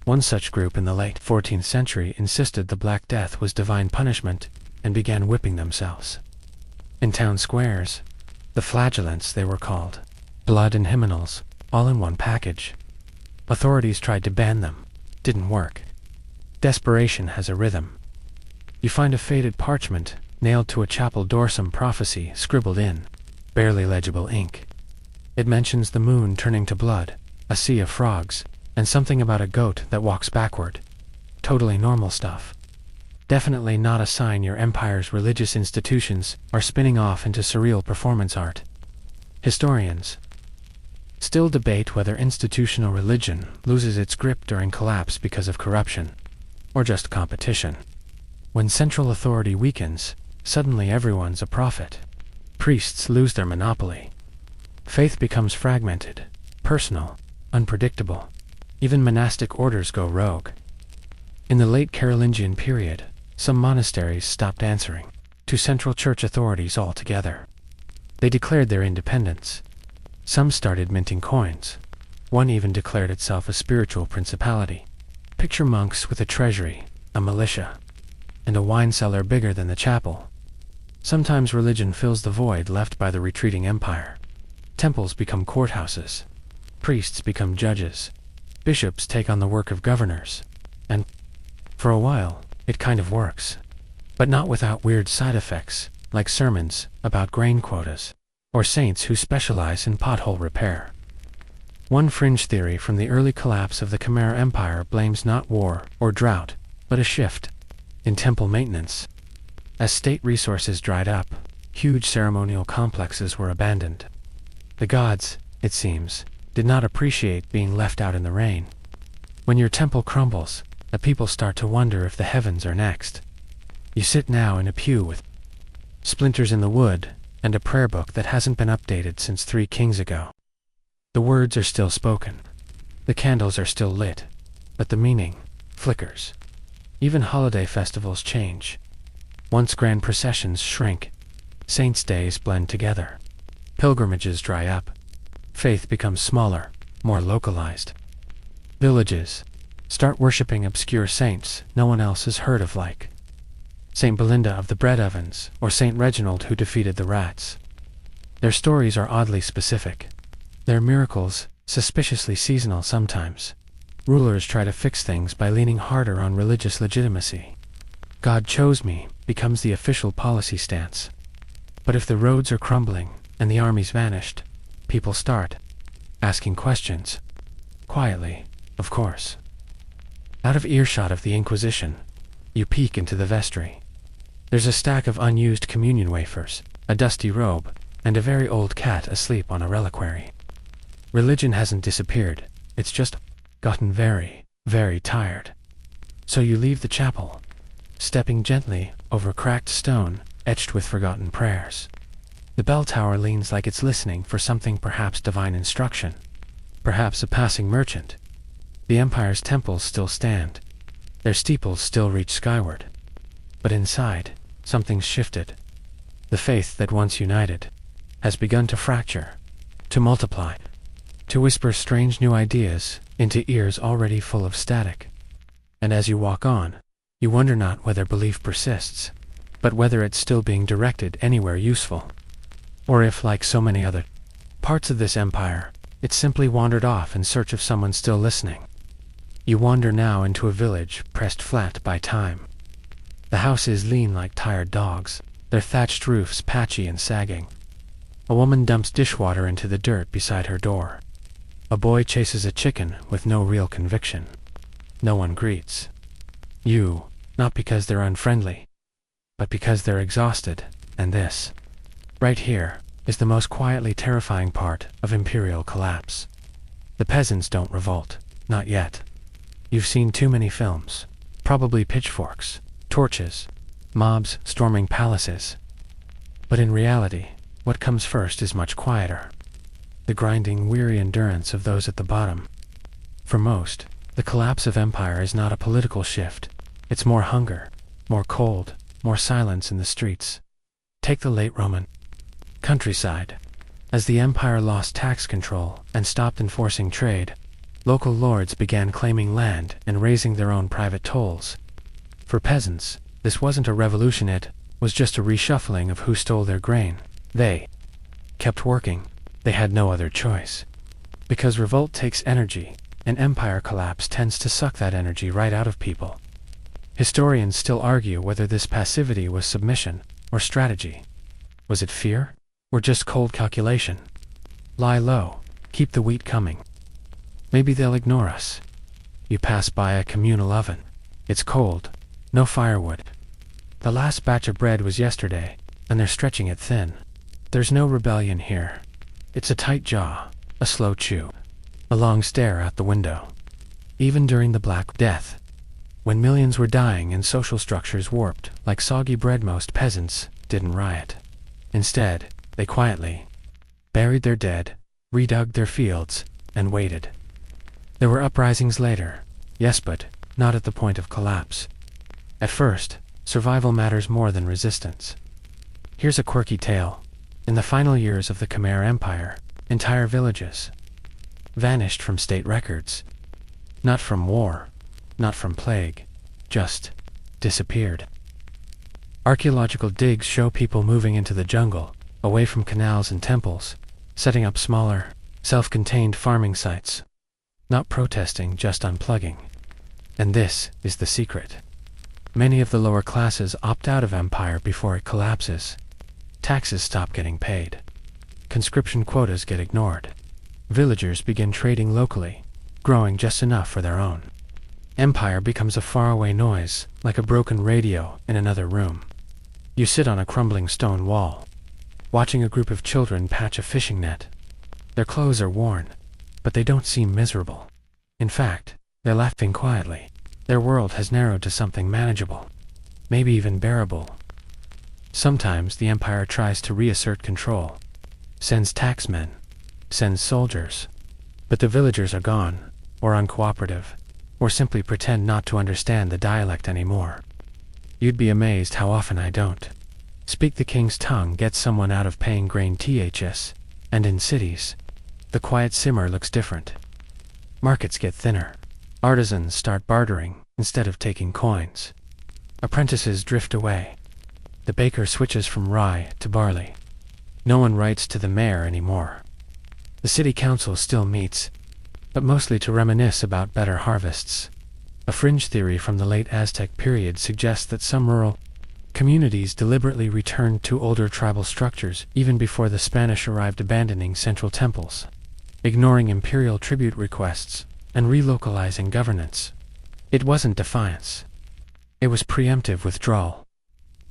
One such group in the late 14th century insisted the Black Death was divine punishment and began whipping themselves. In town squares, the flagellants they were called, blood and hymnals, all in one package. Authorities tried to ban them. Didn't work. Desperation has a rhythm. You find a faded parchment, nailed to a chapel door, some prophecy scribbled in barely legible ink. It mentions the moon turning to blood, a sea of frogs, and something about a goat that walks backward. Totally normal stuff. Definitely not a sign your empire's religious institutions are spinning off into surreal performance art. Historians still debate whether institutional religion loses its grip during collapse because of corruption, or just competition. When central authority weakens, suddenly everyone's a prophet. Priests lose their monopoly. Faith becomes fragmented, personal, unpredictable. Even monastic orders go rogue. In the late Carolingian period, some monasteries stopped answering to central church authorities altogether. They declared their independence. Some started minting coins. One even declared itself a spiritual principality. Picture monks with a treasury, a militia, and a wine cellar bigger than the chapel. Sometimes religion fills the void left by the retreating empire. Temples become courthouses. Priests become judges. Bishops take on the work of governors. And, for a while, it kind of works. But not without weird side effects, like sermons about grain quotas, or saints who specialize in pothole repair. One fringe theory from the early collapse of the Khmer Empire blames not war or drought, but a shift in temple maintenance. As state resources dried up, huge ceremonial complexes were abandoned. The gods, it seems, did not appreciate being left out in the rain. When your temple crumbles, the people start to wonder if the heavens are next. You sit now in a pew with splinters in the wood and a prayer book that hasn't been updated since 3 kings ago. The words are still spoken. The candles are still lit, but the meaning flickers. Even holiday festivals change. Once grand processions shrink. Saints' days blend together. Pilgrimages dry up. Faith becomes smaller, more localized. Villages start worshipping obscure saints no one else has heard of, like Saint Belinda of the bread ovens or Saint Reginald who defeated the rats. Their stories are oddly specific. Their miracles, suspiciously seasonal sometimes. Rulers try to fix things by leaning harder on religious legitimacy. God chose me becomes the official policy stance. But if the roads are crumbling and the armies vanished, people start asking questions. Quietly, of course. Out of earshot of the Inquisition, you peek into the vestry. There's a stack of unused communion wafers, a dusty robe, and a very old cat asleep on a reliquary. Religion hasn't disappeared, it's just gotten very, very tired. So you leave the chapel, stepping gently over cracked stone etched with forgotten prayers. The bell tower leans like it's listening for something, perhaps divine instruction, perhaps a passing merchant. The empire's temples still stand. Their steeples still reach skyward. But inside, something's shifted. The faith that once united has begun to fracture, to multiply, to whisper strange new ideas into ears already full of static. And as you walk on, you wonder not whether belief persists, but whether it's still being directed anywhere useful. Or if, like so many other parts of this empire, it simply wandered off in search of someone still listening. You wander now into a village pressed flat by time. The houses lean like tired dogs, their thatched roofs patchy and sagging. A woman dumps dishwater into the dirt beside her door. A boy chases a chicken with no real conviction. No one greets you, not because they're unfriendly, but because they're exhausted, and this, right here, is the most quietly terrifying part of imperial collapse. The peasants don't revolt, not yet. You've seen too many films, probably pitchforks, torches, mobs storming palaces. But in reality, what comes first is much quieter. The grinding, weary endurance of those at the bottom. For most, the collapse of empire is not a political shift. It's more hunger, more cold, more silence in the streets. Take the late Roman countryside. As the empire lost tax control and stopped enforcing trade, local lords began claiming land and raising their own private tolls. For peasants, this wasn't a revolution, it was just a reshuffling of who stole their grain. They kept working. They had no other choice. Because revolt takes energy, and empire collapse tends to suck that energy right out of people. Historians still argue whether this passivity was submission or strategy. Was it fear? Or just cold calculation? Lie low, keep the wheat coming. Maybe they'll ignore us. You pass by a communal oven. It's cold, no firewood. The last batch of bread was yesterday, and they're stretching it thin. There's no rebellion here. It's a tight jaw, a slow chew, a long stare out the window. Even during the Black Death, when millions were dying and social structures warped like soggy bread, most peasants didn't riot. Instead, they quietly buried their dead, redug their fields, and waited. There were uprisings later, yes, but not at the point of collapse. At first, survival matters more than resistance. Here's a quirky tale. In the final years of the Khmer Empire, entire villages vanished from state records. Not from war, not from plague, just disappeared. Archaeological digs show people moving into the jungle, away from canals and temples, setting up smaller, self-contained farming sites. Not protesting, just unplugging. And this is the secret. Many of the lower classes opt out of empire before it collapses. Taxes stop getting paid. Conscription quotas get ignored. Villagers begin trading locally, growing just enough for their own. Empire becomes a faraway noise, like a broken radio in another room. You sit on a crumbling stone wall, watching a group of children patch a fishing net. Their clothes are worn, but they don't seem miserable. In fact, they're laughing quietly. Their world has narrowed to something manageable, maybe even bearable. Sometimes the empire tries to reassert control, sends taxmen, sends soldiers, but the villagers are gone, or uncooperative, or simply pretend not to understand the dialect anymore. You'd be amazed how often I don't speak the king's tongue, get someone out of paying grain THS, and in cities, the quiet simmer looks different. Markets get thinner. Artisans start bartering instead of taking coins. Apprentices drift away. The baker switches from rye to barley. No one writes to the mayor anymore. The city council still meets, but mostly to reminisce about better harvests. A fringe theory from the late Aztec period suggests that some rural communities deliberately returned to older tribal structures even before the Spanish arrived, abandoning central temples, ignoring imperial tribute requests, and relocalizing governance. It wasn't defiance. It was preemptive withdrawal.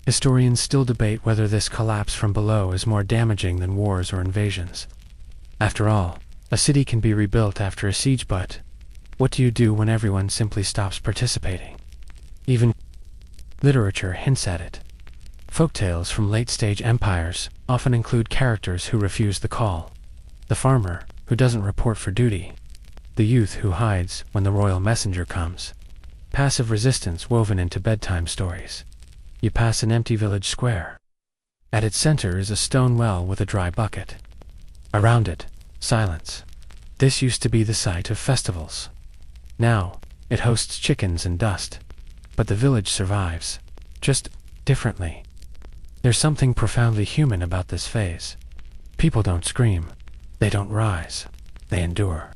Historians still debate whether this collapse from below is more damaging than wars or invasions. After all, a city can be rebuilt after a siege, but what do you do when everyone simply stops participating? Even literature hints at it. Folktales from late-stage empires often include characters who refuse the call. The farmer who doesn't report for duty. The youth who hides when the royal messenger comes. Passive resistance woven into bedtime stories. You pass an empty village square. At its center is a stone well with a dry bucket. Around it, silence. This used to be the site of festivals. Now, it hosts chickens and dust. But the village survives, just differently. There's something profoundly human about this phase. People don't scream. They don't rise. They endure.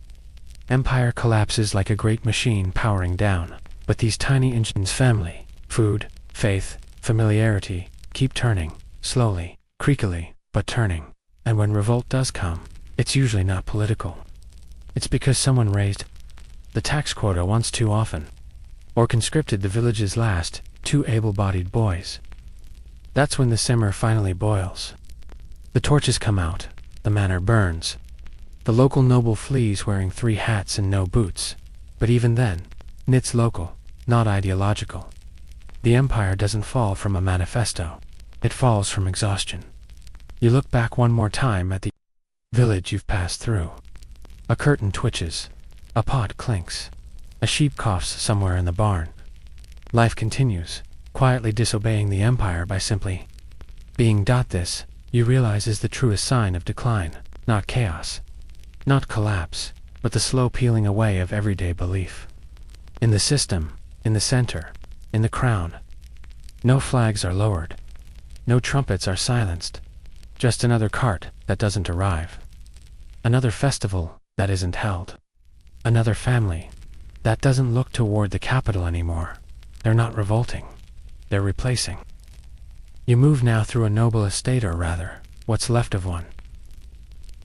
Empire collapses like a great machine powering down, but these tiny engines, family, food, faith, familiarity, keep turning, slowly, creakily, but turning. And when revolt does come, it's usually not political. It's because someone raised the tax quota once too often, or conscripted the village's last 2 able-bodied boys. That's when the simmer finally boils. The torches come out, the manor burns. The local noble flees wearing 3 hats and no boots. But even then, it's local, not ideological. The empire doesn't fall from a manifesto. It falls from exhaustion. You look back one more time at the village you've passed through. A curtain twitches. A pot clinks. A sheep coughs somewhere in the barn. Life continues, quietly disobeying the empire by simply being. This, you realize, is the truest sign of decline, not chaos. Not collapse, but the slow peeling away of everyday belief. In the system, in the center, in the crown. No flags are lowered. No trumpets are silenced. Just another cart that doesn't arrive. Another festival that isn't held. Another family that doesn't look toward the capital anymore. They're not revolting. They're replacing. You move now through a noble estate, or rather, what's left of one.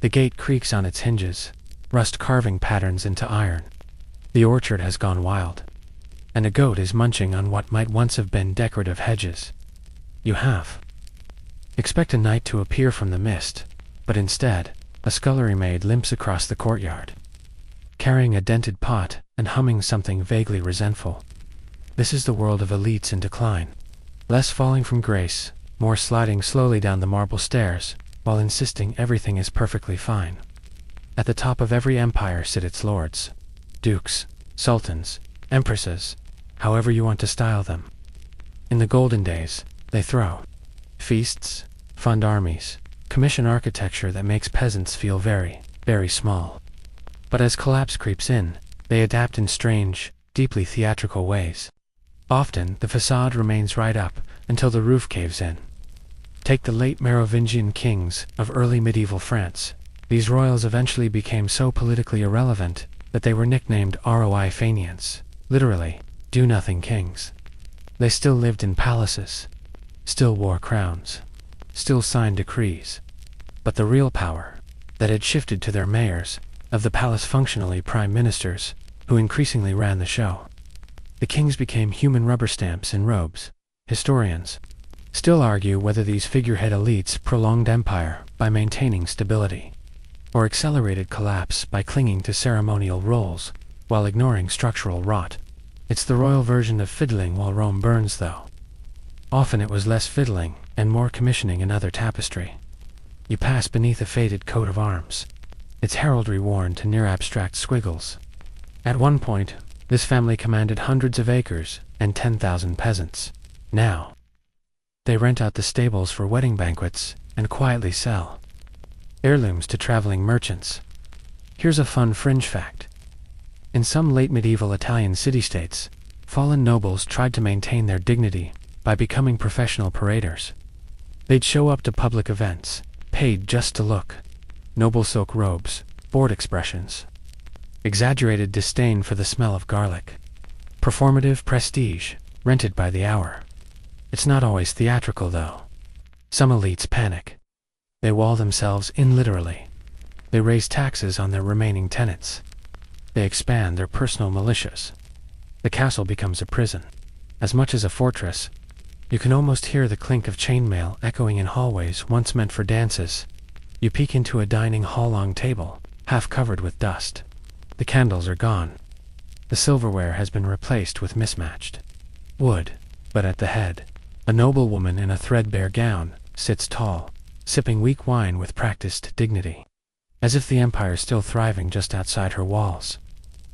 The gate creaks on its hinges, rust carving patterns into iron. The orchard has gone wild, and a goat is munching on what might once have been decorative hedges. You have. Expect a knight to appear from the mist, but instead, a scullery maid limps across the courtyard, carrying a dented pot and humming something vaguely resentful. This is the world of elites in decline. Less falling from grace, more sliding slowly down the marble stairs, while insisting everything is perfectly fine. At the top of every empire sit its lords, dukes, sultans, empresses, however you want to style them. In the golden days, they throw feasts, fund armies, commission architecture that makes peasants feel very, very small. But as collapse creeps in, they adapt in strange, deeply theatrical ways. Often, the facade remains right up until the roof caves in. Take the late Merovingian kings of early medieval France. These royals eventually became so politically irrelevant that they were nicknamed roi fainéants, literally, do-nothing kings. They still lived in palaces, still wore crowns, still signed decrees. But the real power, that had shifted to their mayors, of the palace functionally prime ministers, who increasingly ran the show. The kings became human rubber stamps in robes. Historians still argue whether these figurehead elites prolonged empire by maintaining stability, or accelerated collapse by clinging to ceremonial roles, while ignoring structural rot. It's the royal version of fiddling while Rome burns, though. Often it was less fiddling, and more commissioning another tapestry. You pass beneath a faded coat of arms, its heraldry worn to near abstract squiggles. At one point, this family commanded hundreds of acres and 10,000 peasants. Now, they rent out the stables for wedding banquets and quietly sell heirlooms to traveling merchants. Here's a fun fringe fact. In some late medieval Italian city-states, fallen nobles tried to maintain their dignity by becoming professional paraders. They'd show up to public events, paid just to look. Noble silk robes, bored expressions, exaggerated disdain for the smell of garlic. Performative prestige, rented by the hour. It's not always theatrical, though. Some elites panic. They wall themselves in literally. They raise taxes on their remaining tenants. They expand their personal militias. The castle becomes a prison. As much as a fortress, you can almost hear the clink of chainmail echoing in hallways once meant for dances. You peek into a dining hall-long table, half covered with dust. The candles are gone. The silverware has been replaced with mismatched wood, but at the head, a noblewoman in a threadbare gown sits tall, sipping weak wine with practiced dignity, as if the empire's still thriving just outside her walls.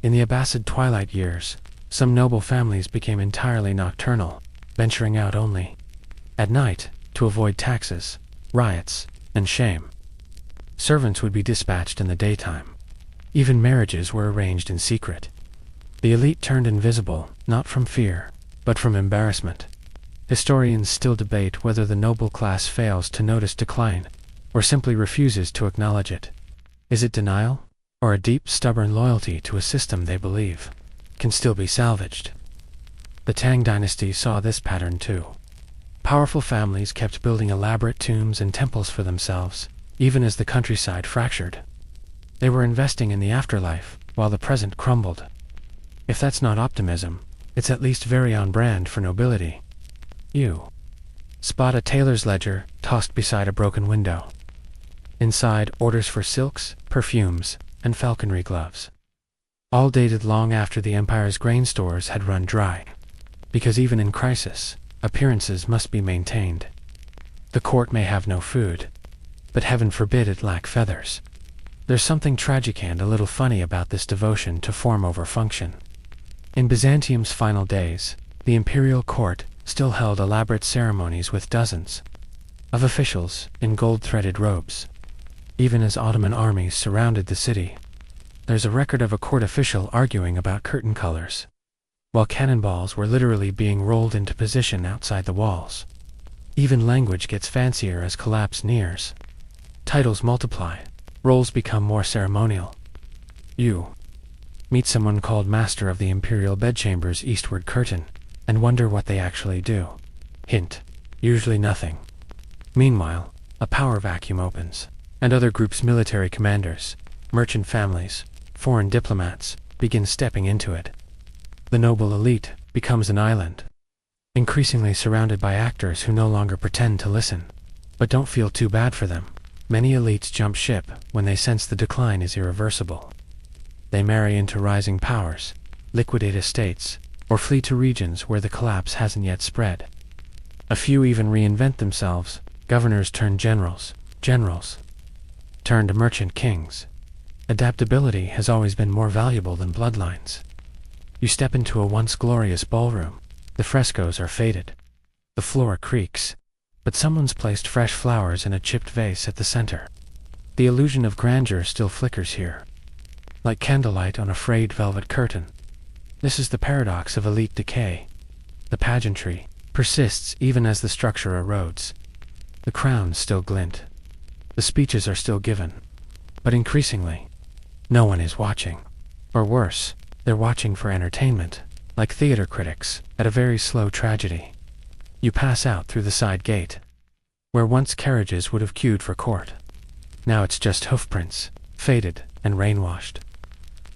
In the Abbasid twilight years, some noble families became entirely nocturnal, venturing out only at night to avoid taxes, riots, and shame. Servants would be dispatched in the daytime. Even marriages were arranged in secret. The elite turned invisible, not from fear, but from embarrassment. Historians still debate whether the noble class fails to notice decline, or simply refuses to acknowledge it. Is it denial, or a deep, stubborn loyalty to a system they believe can still be salvaged? The Tang dynasty saw this pattern too. Powerful families kept building elaborate tombs and temples for themselves, even as the countryside fractured. They were investing in the afterlife, while the present crumbled. If that's not optimism, it's at least very on brand for nobility. You spot a tailor's ledger tossed beside a broken window. Inside, orders for silks, perfumes, and falconry gloves. All dated long after the empire's grain stores had run dry. Because even in crisis, appearances must be maintained. The court may have no food, but heaven forbid it lack feathers. There's something tragic and a little funny about this devotion to form over function. In Byzantium's final days, the imperial court still held elaborate ceremonies with dozens of officials in gold-threaded robes. Even as Ottoman armies surrounded the city, there's a record of a court official arguing about curtain colors, while cannonballs were literally being rolled into position outside the walls. Even language gets fancier as collapse nears. Titles multiply. Roles become more ceremonial. You meet someone called Master of the Imperial Bedchamber's Eastward Curtain. and wonder what they actually do. Hint: usually nothing. Meanwhile, a power vacuum opens, and other groups' military commanders, merchant families, foreign diplomats, begin stepping into it. The noble elite becomes an island, increasingly surrounded by actors who no longer pretend to listen. But don't feel too bad for them. Many elites jump ship when they sense the decline is irreversible. They marry into rising powers, liquidate estates, or flee to regions where the collapse hasn't yet spread. A few even reinvent themselves. Governors turn generals, generals turn to merchant kings. Adaptability has always been more valuable than bloodlines. You step into a once glorious ballroom. The frescoes are faded. The floor creaks, but someone's placed fresh flowers in a chipped vase at the center. The illusion of grandeur still flickers here, like candlelight on a frayed velvet curtain. This is the paradox of elite decay. The pageantry persists even as the structure erodes. The crowns still glint. The speeches are still given. But increasingly, no one is watching. Or worse, they're watching for entertainment, like theater critics at a very slow tragedy. You pass out through the side gate, where once carriages would have queued for court. Now it's just hoofprints, faded and rain-washed,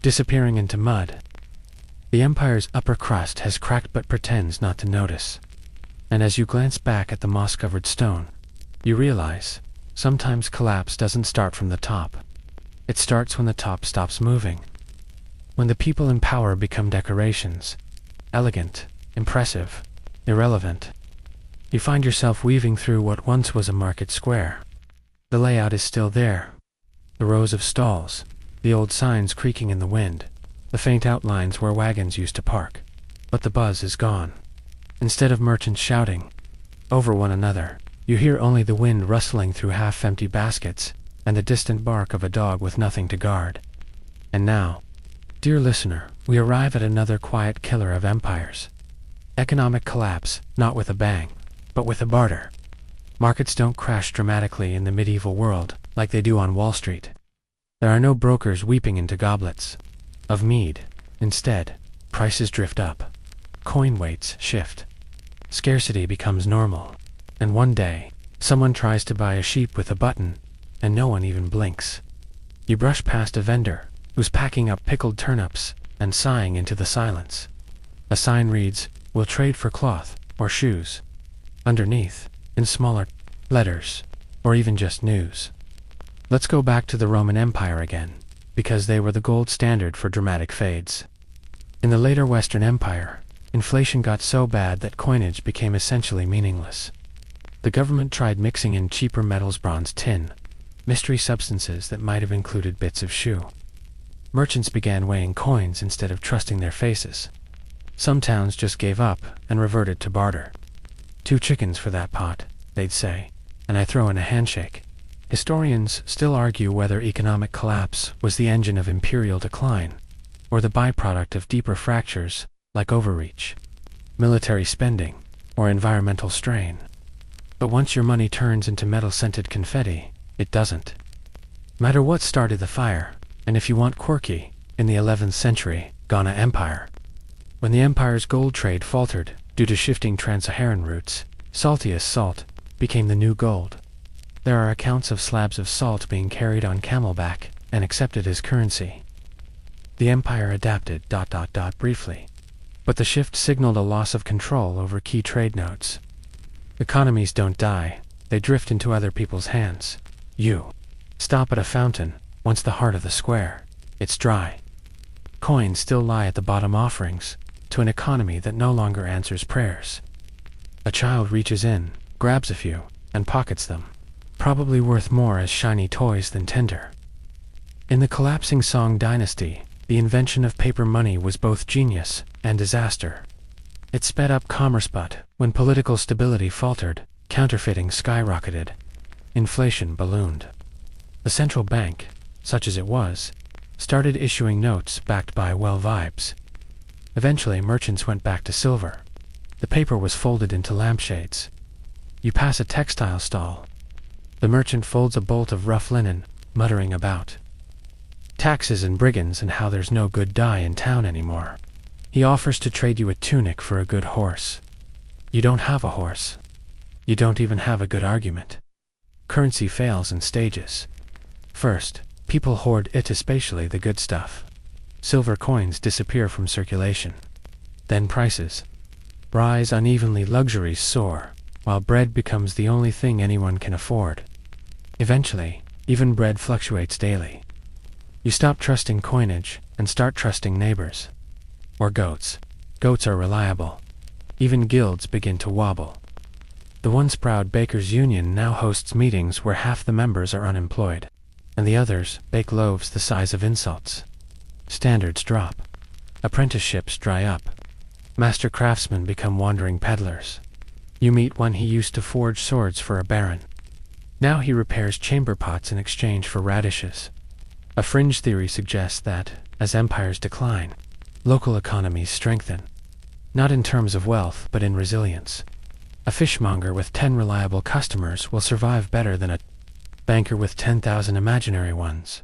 disappearing into mud. The empire's upper crust has cracked but pretends not to notice. And as you glance back at the moss-covered stone, you realize, sometimes collapse doesn't start from the top. It starts when the top stops moving. When the people in power become decorations, elegant, impressive, irrelevant. You find yourself weaving through what once was a market square. The layout is still there. The rows of stalls, the old signs creaking in the wind, the faint outlines where wagons used to park. But the buzz is gone. Instead of merchants shouting over one another, you hear only the wind rustling through half-empty baskets and the distant bark of a dog with nothing to guard. And now, dear listener, we arrive at another quiet killer of empires. Economic collapse, not with a bang, but with a barter. Markets don't crash dramatically in the medieval world like they do on Wall Street. There are no brokers weeping into goblets of mead. Instead, prices drift up. Coin weights shift. Scarcity becomes normal. And one day, someone tries to buy a sheep with a button, and no one even blinks. You brush past a vendor who's packing up pickled turnips and sighing into the silence. A sign reads, "We'll trade for cloth or shoes." Underneath, in smaller letters, or even just news. Let's go back to the Roman Empire again, because they were the gold standard for dramatic fades. In the later Western Empire, inflation got so bad that coinage became essentially meaningless. The government tried mixing in cheaper metals, bronze, tin, mystery substances that might have included bits of shoe. Merchants began weighing coins instead of trusting their faces. Some towns just gave up and reverted to barter. 2 chickens for that pot, they'd say, and I throw in a handshake. Historians still argue whether economic collapse was the engine of imperial decline, or the byproduct of deeper fractures like overreach, military spending, or environmental strain. But once your money turns into metal-scented confetti, it doesn't matter what started the fire. And if you want quirky, in the 11th century, Ghana Empire, when the empire's gold trade faltered due to shifting trans-Saharan routes, saltiest salt became the new gold. There are accounts of slabs of salt being carried on camelback and accepted as currency. The empire adapted ... briefly, but the shift signaled a loss of control over key trade nodes. Economies don't die, they drift into other people's hands. You stop at a fountain, once the heart of the square. It's dry. Coins still lie at the bottom, offerings to an economy that no longer answers prayers. A child reaches in, grabs a few, and pockets them, probably worth more as shiny toys than tender. In the collapsing Song dynasty, the invention of paper money was both genius and disaster. It sped up commerce, but when political stability faltered, counterfeiting skyrocketed. Inflation ballooned. The central bank, such as it was, started issuing notes backed by vibes. Eventually, merchants went back to silver. The paper was folded into lampshades. You pass a textile stall. The merchant folds a bolt of rough linen, muttering about taxes and brigands and how there's no good dye in town anymore. He offers to trade you a tunic for a good horse. You don't have a horse. You don't even have a good argument. Currency fails in stages. First, people hoard it, especially the good stuff. Silver coins disappear from circulation. Then prices rise unevenly, luxuries soar, while bread becomes the only thing anyone can afford. Eventually, even bread fluctuates daily. You stop trusting coinage and start trusting neighbors. Or goats. Goats are reliable. Even guilds begin to wobble. The once proud bakers' union now hosts meetings where half the members are unemployed, and the others bake loaves the size of insults. Standards drop. Apprenticeships dry up. Master craftsmen become wandering peddlers. You meet one he used to forge swords for a baron. Now he repairs chamber pots in exchange for radishes. A fringe theory suggests that, as empires decline, local economies strengthen. Not in terms of wealth, but in resilience. A fishmonger with 10 reliable customers will survive better than a banker with 10,000 imaginary ones.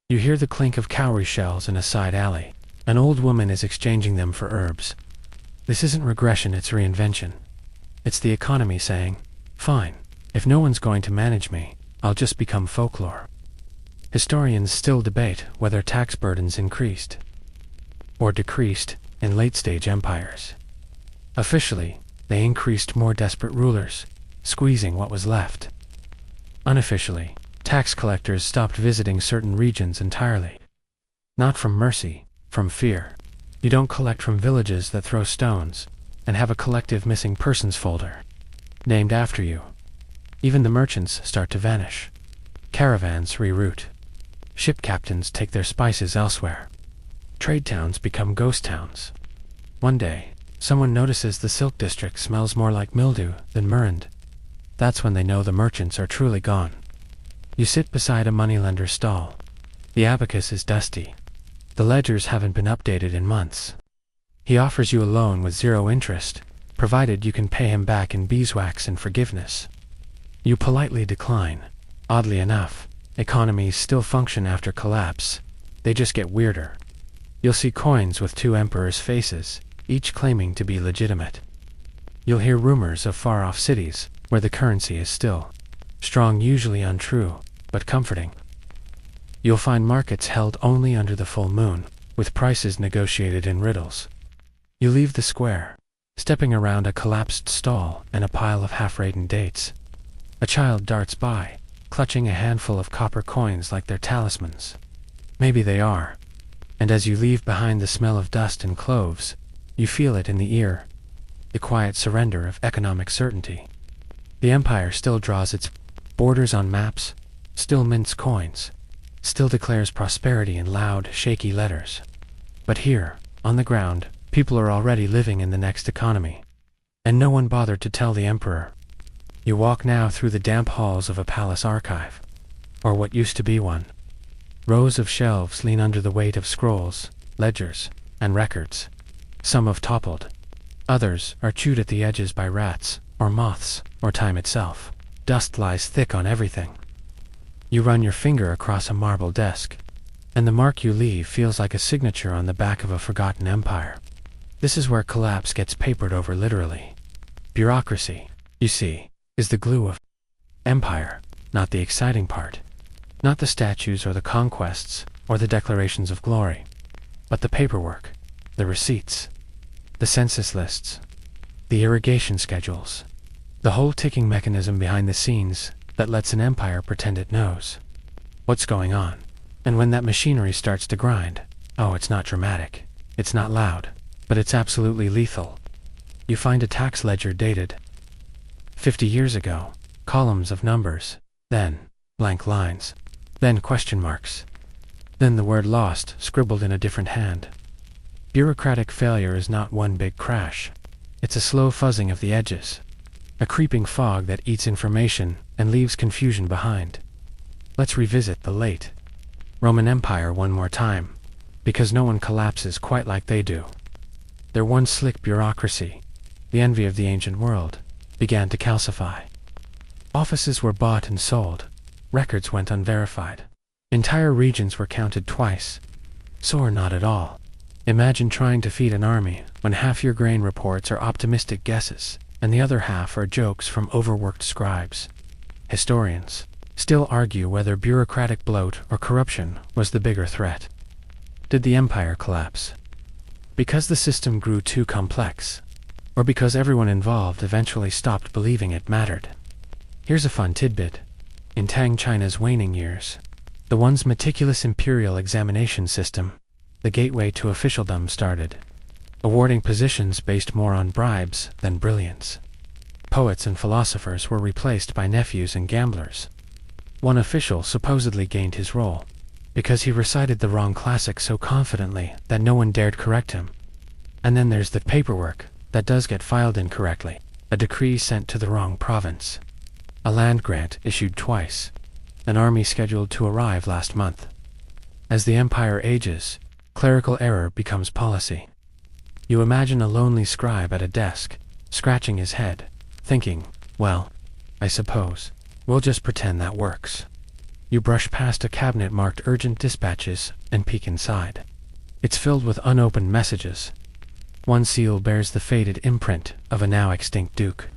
You hear the clink of cowrie shells in a side alley. An old woman is exchanging them for herbs. This isn't regression, it's reinvention. It's the economy saying, fine, if no one's going to manage me, I'll just become folklore. Historians still debate whether tax burdens increased or decreased in late-stage empires. Officially, they increased more desperate rulers, squeezing what was left. Unofficially, tax collectors stopped visiting certain regions entirely. Not from mercy, from fear. You don't collect from villages that throw stones and have a collective missing persons folder named after you. Even the merchants start to vanish. Caravans reroute. Ship captains take their spices elsewhere. Trade towns become ghost towns. One day, someone notices the silk district smells more like mildew than murind. That's when they know the merchants are truly gone. You sit beside a moneylender's stall. The abacus is dusty. The ledgers haven't been updated in months. He offers you a loan with 0 interest, provided you can pay him back in beeswax and forgiveness. You politely decline. Oddly enough, economies still function after collapse. They just get weirder. You'll see coins with 2 emperors' faces, each claiming to be legitimate. You'll hear rumors of far-off cities where the currency is still strong, usually untrue, but comforting. You'll find markets held only under the full moon, with prices negotiated in riddles. You leave the square, stepping around a collapsed stall and a pile of half-laden dates. A child darts by, clutching a handful of copper coins like they're talismans. Maybe they are. And as you leave behind the smell of dust and cloves, you feel it in the ear, the quiet surrender of economic certainty. The empire still draws its borders on maps, still mints coins, still declares prosperity in loud, shaky letters. But here, on the ground, people are already living in the next economy. And no one bothered to tell the emperor. You walk now through the damp halls of a palace archive, or what used to be one. Rows of shelves lean under the weight of scrolls, ledgers, and records. Some have toppled. Others are chewed at the edges by rats, or moths, or time itself. Dust lies thick on everything. You run your finger across a marble desk, and the mark you leave feels like a signature on the back of a forgotten empire. This is where collapse gets papered over literally. Bureaucracy, you see, is the glue of empire, not the exciting part. Not the statues or the conquests or the declarations of glory, but the paperwork, the receipts, the census lists, the irrigation schedules, the whole ticking mechanism behind the scenes that lets an empire pretend it knows what's going on. And when that machinery starts to grind, oh, it's not dramatic, it's not loud, but it's absolutely lethal. You find a tax ledger dated 50 years ago, columns of numbers, then blank lines, then question marks, then the word lost scribbled in a different hand. Bureaucratic failure is not one big crash. It's a slow fuzzing of the edges, a creeping fog that eats information and leaves confusion behind. Let's revisit the late Roman Empire one more time, because no one collapses quite like they do. Their once slick bureaucracy, the envy of the ancient world, began to calcify. Offices were bought and sold. Records went unverified. Entire regions were counted twice. So or not at all. Imagine trying to feed an army when half your grain reports are optimistic guesses, and the other half are jokes from overworked scribes. Historians still argue whether bureaucratic bloat or corruption was the bigger threat. Did the empire collapse because the system grew too complex, or because everyone involved eventually stopped believing it mattered? Here's a fun tidbit. In Tang China's waning years, the once meticulous imperial examination system, the gateway to officialdom, started, awarding positions based more on bribes than brilliance. Poets and philosophers were replaced by nephews and gamblers. One official supposedly gained his role because he recited the wrong classic so confidently that no one dared correct him. And then there's the paperwork that does get filed incorrectly, a decree sent to the wrong province, a land grant issued twice, an army scheduled to arrive last month. As the empire ages, clerical error becomes policy. You imagine a lonely scribe at a desk, scratching his head, thinking, well, I suppose we'll just pretend that works. You brush past a cabinet marked urgent dispatches and peek inside. It's filled with unopened messages. One seal bears the faded imprint of a now extinct duke.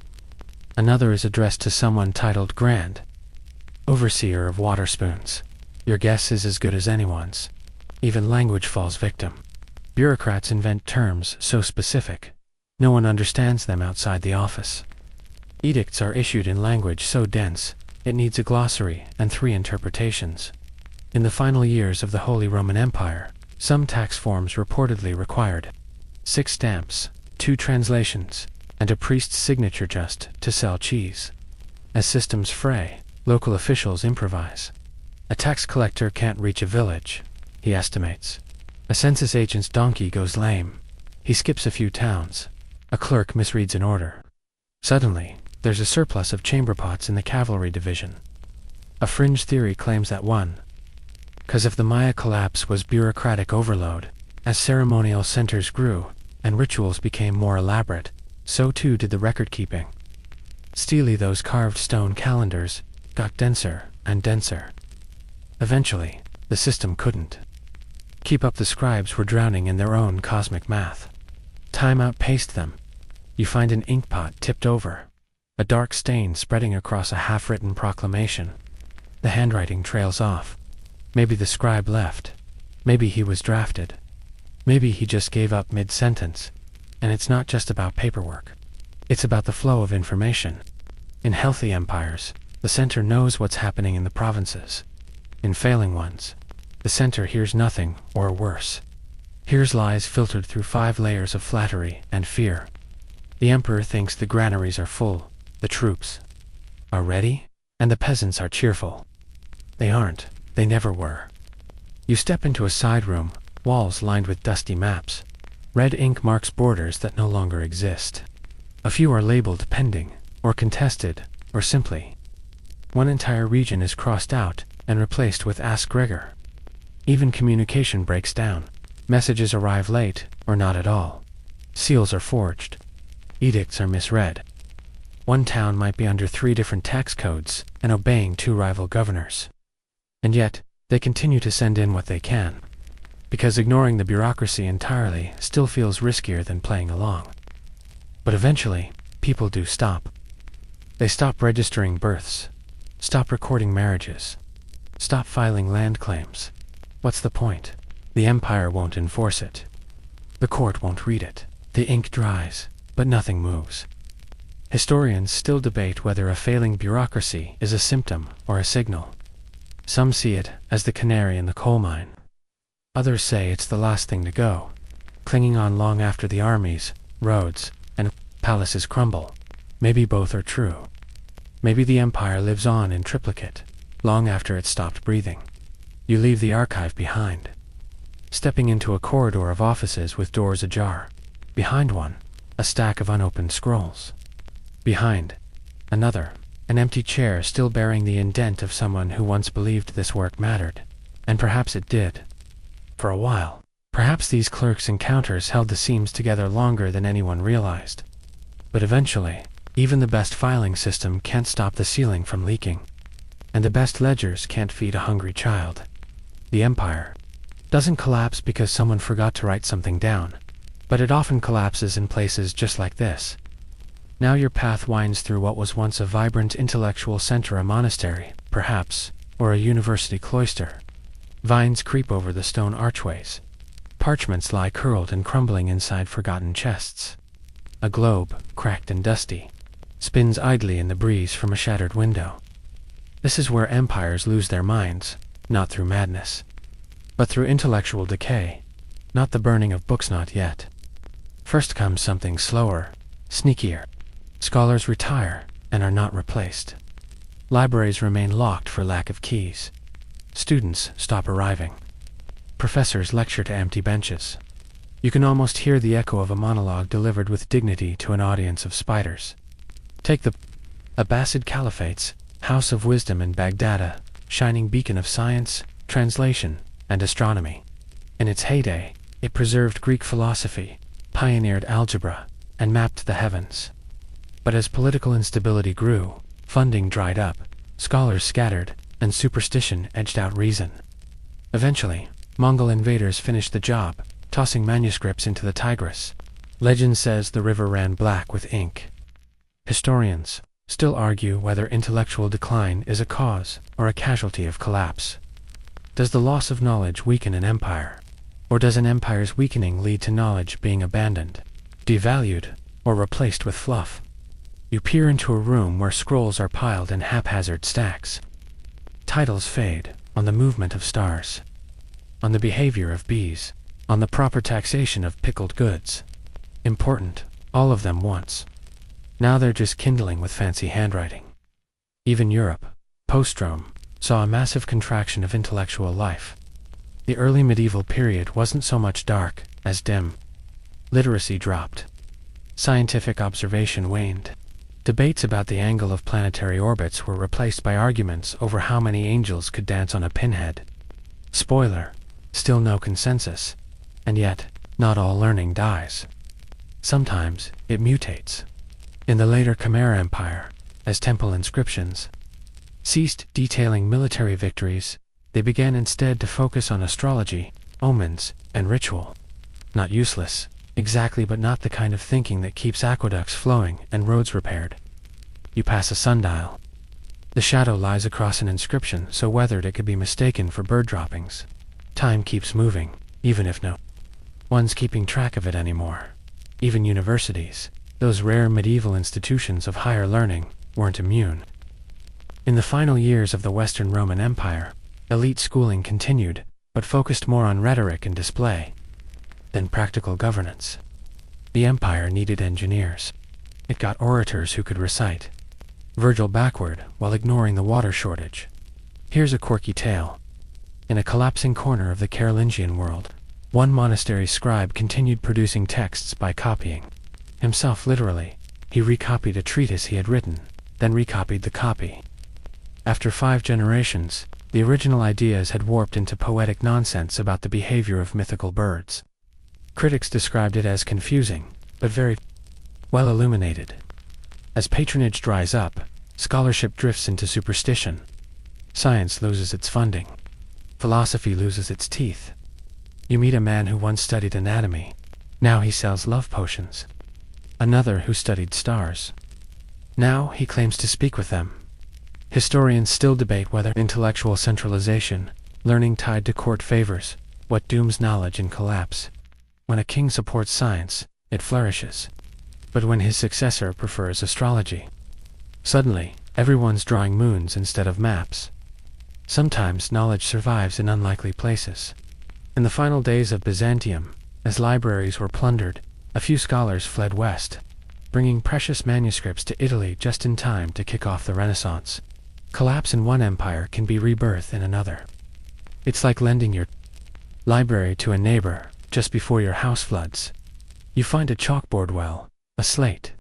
Another is addressed to someone titled Grand, overseer of water spoons. Your guess is as good as anyone's. Even language falls victim. Bureaucrats invent terms so specific, no one understands them outside the office. Edicts are issued in language so dense, it needs a glossary and 3 interpretations. In the final years of the Holy Roman Empire, some tax forms reportedly required 6 stamps, 2 translations, and a priest's signature just to sell cheese. As systems fray, local officials improvise. A tax collector can't reach a village, he estimates. A census agent's donkey goes lame. He skips a few towns. A clerk misreads an order. Suddenly, there's a surplus of chamber pots in the cavalry division. A fringe theory claims that because if the Maya collapse was bureaucratic overload, as ceremonial centers grew and rituals became more elaborate, so too did the record-keeping. Steely those carved stone calendars got denser and denser. Eventually, the system couldn't keep up. The scribes were drowning in their own cosmic math. Time outpaced them. You find an inkpot tipped over, a dark stain spreading across a half-written proclamation. The handwriting trails off. Maybe the scribe left. Maybe he was drafted. Maybe he just gave up mid-sentence. And it's not just about paperwork. It's about the flow of information. In healthy empires, the center knows what's happening in the provinces. In failing ones, the center hears nothing, or worse, hears lies filtered through 5 layers of flattery and fear. The emperor thinks the granaries are full, the troops are ready, and the peasants are cheerful. They aren't. They never were. You step into a side room, walls lined with dusty maps. Red ink marks borders that no longer exist. A few are labeled pending, or contested, or simply. One entire region is crossed out and replaced with Ask Gregor. Even communication breaks down. Messages arrive late, or not at all. Seals are forged. Edicts are misread. One town might be under 3 different tax codes and obeying 2 rival governors. And yet, they continue to send in what they can, because ignoring the bureaucracy entirely still feels riskier than playing along. But eventually, people do stop. They stop registering births, stop recording marriages, stop filing land claims. What's the point? The empire won't enforce it. The court won't read it. The ink dries, but nothing moves. Historians still debate whether a failing bureaucracy is a symptom or a signal. Some see it as the canary in the coal mine. Others say it's the last thing to go, clinging on long after the armies, roads, and palaces crumble. Maybe both are true. Maybe the empire lives on in triplicate, long after it stopped breathing. You leave the archive behind, stepping into a corridor of offices with doors ajar. Behind one, a stack of unopened scrolls. Behind another, an empty chair still bearing the indent of someone who once believed this work mattered. And perhaps it did. For a while. Perhaps these clerks' encounters held the seams together longer than anyone realized. But eventually, even the best filing system can't stop the ceiling from leaking. And the best ledgers can't feed a hungry child. The empire doesn't collapse because someone forgot to write something down, but it often collapses in places just like this. Now your path winds through what was once a vibrant intellectual center, a monastery, perhaps, or a university cloister. Vines creep over the stone archways. Parchments lie curled and crumbling inside forgotten chests. A globe, cracked and dusty, spins idly in the breeze from a shattered window. This is where empires lose their minds, not through madness, but through intellectual decay, not the burning of books, not yet. First comes something slower, sneakier. Scholars retire and are not replaced. Libraries remain locked for lack of keys. Students stop arriving. Professors lecture to empty benches. You can almost hear the echo of a monologue delivered with dignity to an audience of spiders. Take the Abbasid Caliphate's House of Wisdom in Baghdad, shining beacon of science, translation, and astronomy. In its heyday, it preserved Greek philosophy, pioneered algebra, and mapped the heavens. But as political instability grew, funding dried up, scholars scattered, and superstition edged out reason. Eventually, Mongol invaders finished the job, tossing manuscripts into the Tigris. Legend says the river ran black with ink. Historians still argue whether intellectual decline is a cause or a casualty of collapse. Does the loss of knowledge weaken an empire? Or does an empire's weakening lead to knowledge being abandoned, devalued, or replaced with fluff? You peer into a room where scrolls are piled in haphazard stacks. Titles fade on the movement of stars, on the behavior of bees, on the proper taxation of pickled goods. Important, all of them once. Now they're just kindling with fancy handwriting. Even Europe, post-Rome, saw a massive contraction of intellectual life. The early medieval period wasn't so much dark as dim. Literacy dropped. Scientific observation waned. Debates about the angle of planetary orbits were replaced by arguments over how many angels could dance on a pinhead. Spoiler, still no consensus. And yet, not all learning dies. Sometimes, it mutates. In the later Khmer Empire, as temple inscriptions ceased detailing military victories, they began instead to focus on astrology, omens, and ritual. Not useless, exactly, but not the kind of thinking that keeps aqueducts flowing and roads repaired. You pass a sundial. The shadow lies across an inscription so weathered it could be mistaken for bird droppings. Time keeps moving, even if no one's keeping track of it anymore. Even universities, those rare medieval institutions of higher learning, weren't immune. In the final years of the Western Roman Empire, elite schooling continued, but focused more on rhetoric and display than practical governance. The empire needed engineers. It got orators who could recite Virgil backward while ignoring the water shortage. Here's a quirky tale. In a collapsing corner of the Carolingian world, one monastery scribe continued producing texts by copying. Himself literally, he recopied a treatise he had written, then recopied the copy. After 5 generations, the original ideas had warped into poetic nonsense about the behavior of mythical birds. Critics described it as confusing, but very well illuminated. As patronage dries up, scholarship drifts into superstition. Science loses its funding. Philosophy loses its teeth. You meet a man who once studied anatomy. Now he sells love potions. Another who studied stars. Now he claims to speak with them. Historians still debate whether intellectual centralization, learning tied to court favors, what dooms knowledge in collapse. When a king supports science, it flourishes. But when his successor prefers astrology, suddenly, everyone's drawing moons instead of maps. Sometimes knowledge survives in unlikely places. In the final days of Byzantium, as libraries were plundered, a few scholars fled west, bringing precious manuscripts to Italy just in time to kick off the Renaissance. Collapse in one empire can be rebirth in another. It's like lending your library to a neighbor just before your house floods. You find a chalkboard well, a slate.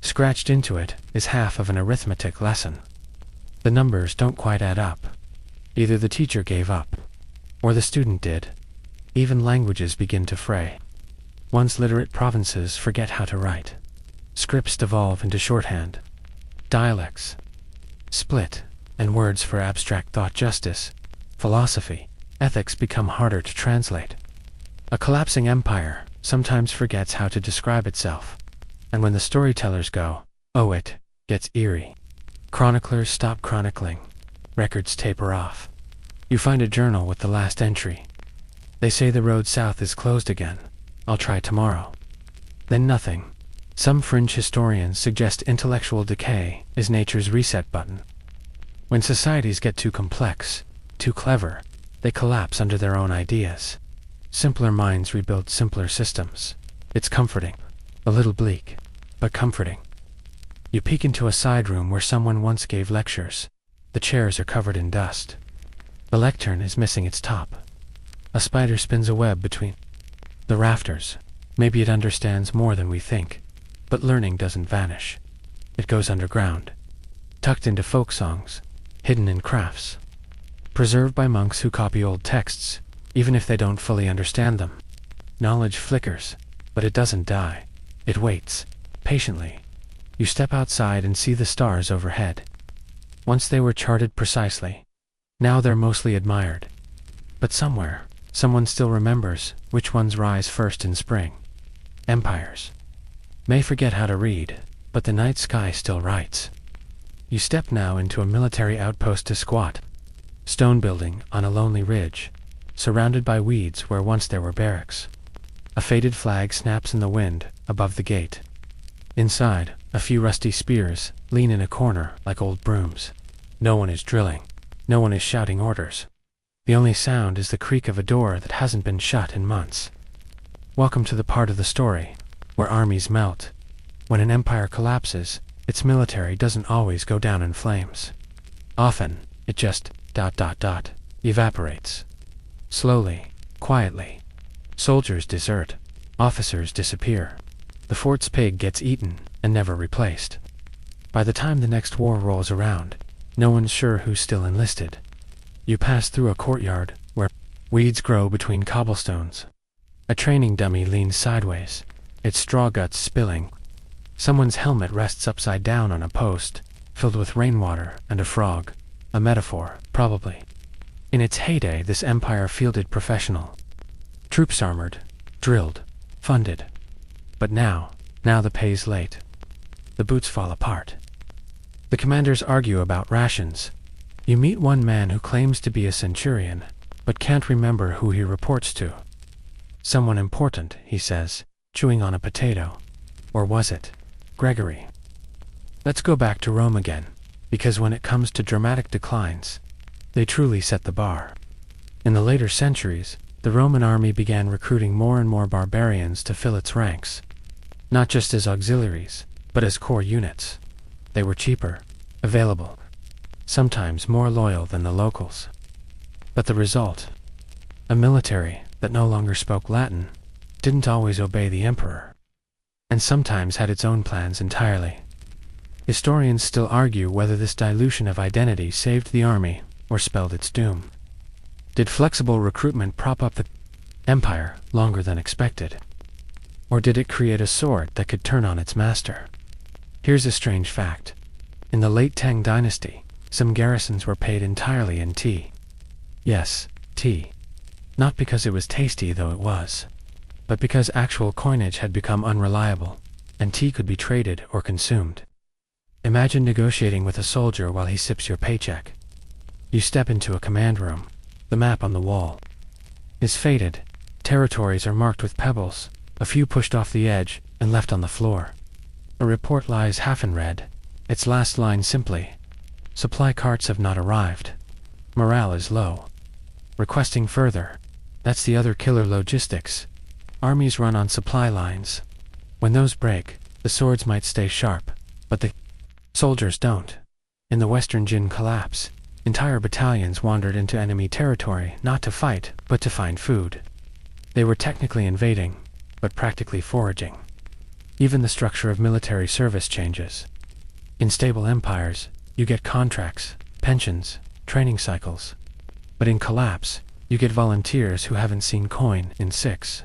Scratched into it is half of an arithmetic lesson. The numbers don't quite add up. Either the teacher gave up, or the student did. Even languages begin to fray. Once literate provinces forget how to write. Scripts devolve into shorthand. Dialects split, and words for abstract thought, justice, philosophy, ethics become harder to translate. A collapsing empire sometimes forgets how to describe itself. And when the storytellers go, oh, it gets eerie. Chroniclers stop chronicling. Records taper off. You find a journal with the last entry. They say the road south is closed again. I'll try tomorrow. Then nothing. Some fringe historians suggest intellectual decay is nature's reset button. When societies get too complex, too clever, they collapse under their own ideas. Simpler minds rebuild simpler systems. It's comforting. A little bleak, but comforting. You peek into a side room where someone once gave lectures. The chairs are covered in dust. The lectern is missing its top. A spider spins a web between the rafters. Maybe it understands more than we think. But learning doesn't vanish. It goes underground. Tucked into folk songs. Hidden in crafts. Preserved by monks who copy old texts, even if they don't fully understand them. Knowledge flickers, but it doesn't die. It waits, patiently. You step outside and see the stars overhead. Once they were charted precisely. Now they're mostly admired. But somewhere, someone still remembers which ones rise first in spring. Empires may forget how to read, but the night sky still writes. You step now into a military outpost to squat. Stone building on a lonely ridge, surrounded by weeds where once there were barracks. A faded flag snaps in the wind above the gate. Inside, a few rusty spears lean in a corner like old brooms. No one is drilling. No one is shouting orders. The only sound is the creak of a door that hasn't been shut in months. Welcome to the part of the story where armies melt. When an empire collapses, its military doesn't always go down in flames. Often, it just ... evaporates. Slowly, quietly. Soldiers desert. Officers disappear. The fort's pig gets eaten and never replaced. By the time the next war rolls around, no one's sure who's still enlisted. You pass through a courtyard where weeds grow between cobblestones. A training dummy leans sideways, its straw guts spilling. Someone's helmet rests upside down on a post, filled with rainwater and a frog. A metaphor, probably. In its heyday, this empire fielded professional. Troops armored, drilled, funded. But now the pay's late. The boots fall apart. The commanders argue about rations. You meet one man who claims to be a centurion, but can't remember who he reports to. Someone important, he says, chewing on a potato. Or was it Gregory? Let's go back to Rome again, because when it comes to dramatic declines, they truly set the bar. In the later centuries, the Roman army began recruiting more and more barbarians to fill its ranks. Not just as auxiliaries, but as core units. They were cheaper, available, sometimes more loyal than the locals. But the result? A military that no longer spoke Latin, didn't always obey the emperor, and sometimes had its own plans entirely. Historians still argue whether this dilution of identity saved the army or spelled its doom. Did flexible recruitment prop up the empire longer than expected? Or did it create a sword that could turn on its master? Here's a strange fact. In the late Tang dynasty, some garrisons were paid entirely in tea. Yes, tea. Not because it was tasty, though it was, but because actual coinage had become unreliable, and tea could be traded or consumed. Imagine negotiating with a soldier while he sips your paycheck. You step into a command room. The map on the wall is faded. Territories are marked with pebbles, a few pushed off the edge and left on the floor. A report lies half in red, its last line simply, "Supply carts have not arrived." Morale is low. Requesting further. That's the other killer logistics. Armies run on supply lines. When those break, the swords might stay sharp, but the soldiers don't. In the Western Jin collapse, entire battalions wandered into enemy territory not to fight, but to find food. They were technically invading, but practically foraging. Even the structure of military service changes. In stable empires, you get contracts, pensions, training cycles. But in collapse, you get volunteers who haven't seen coin in 6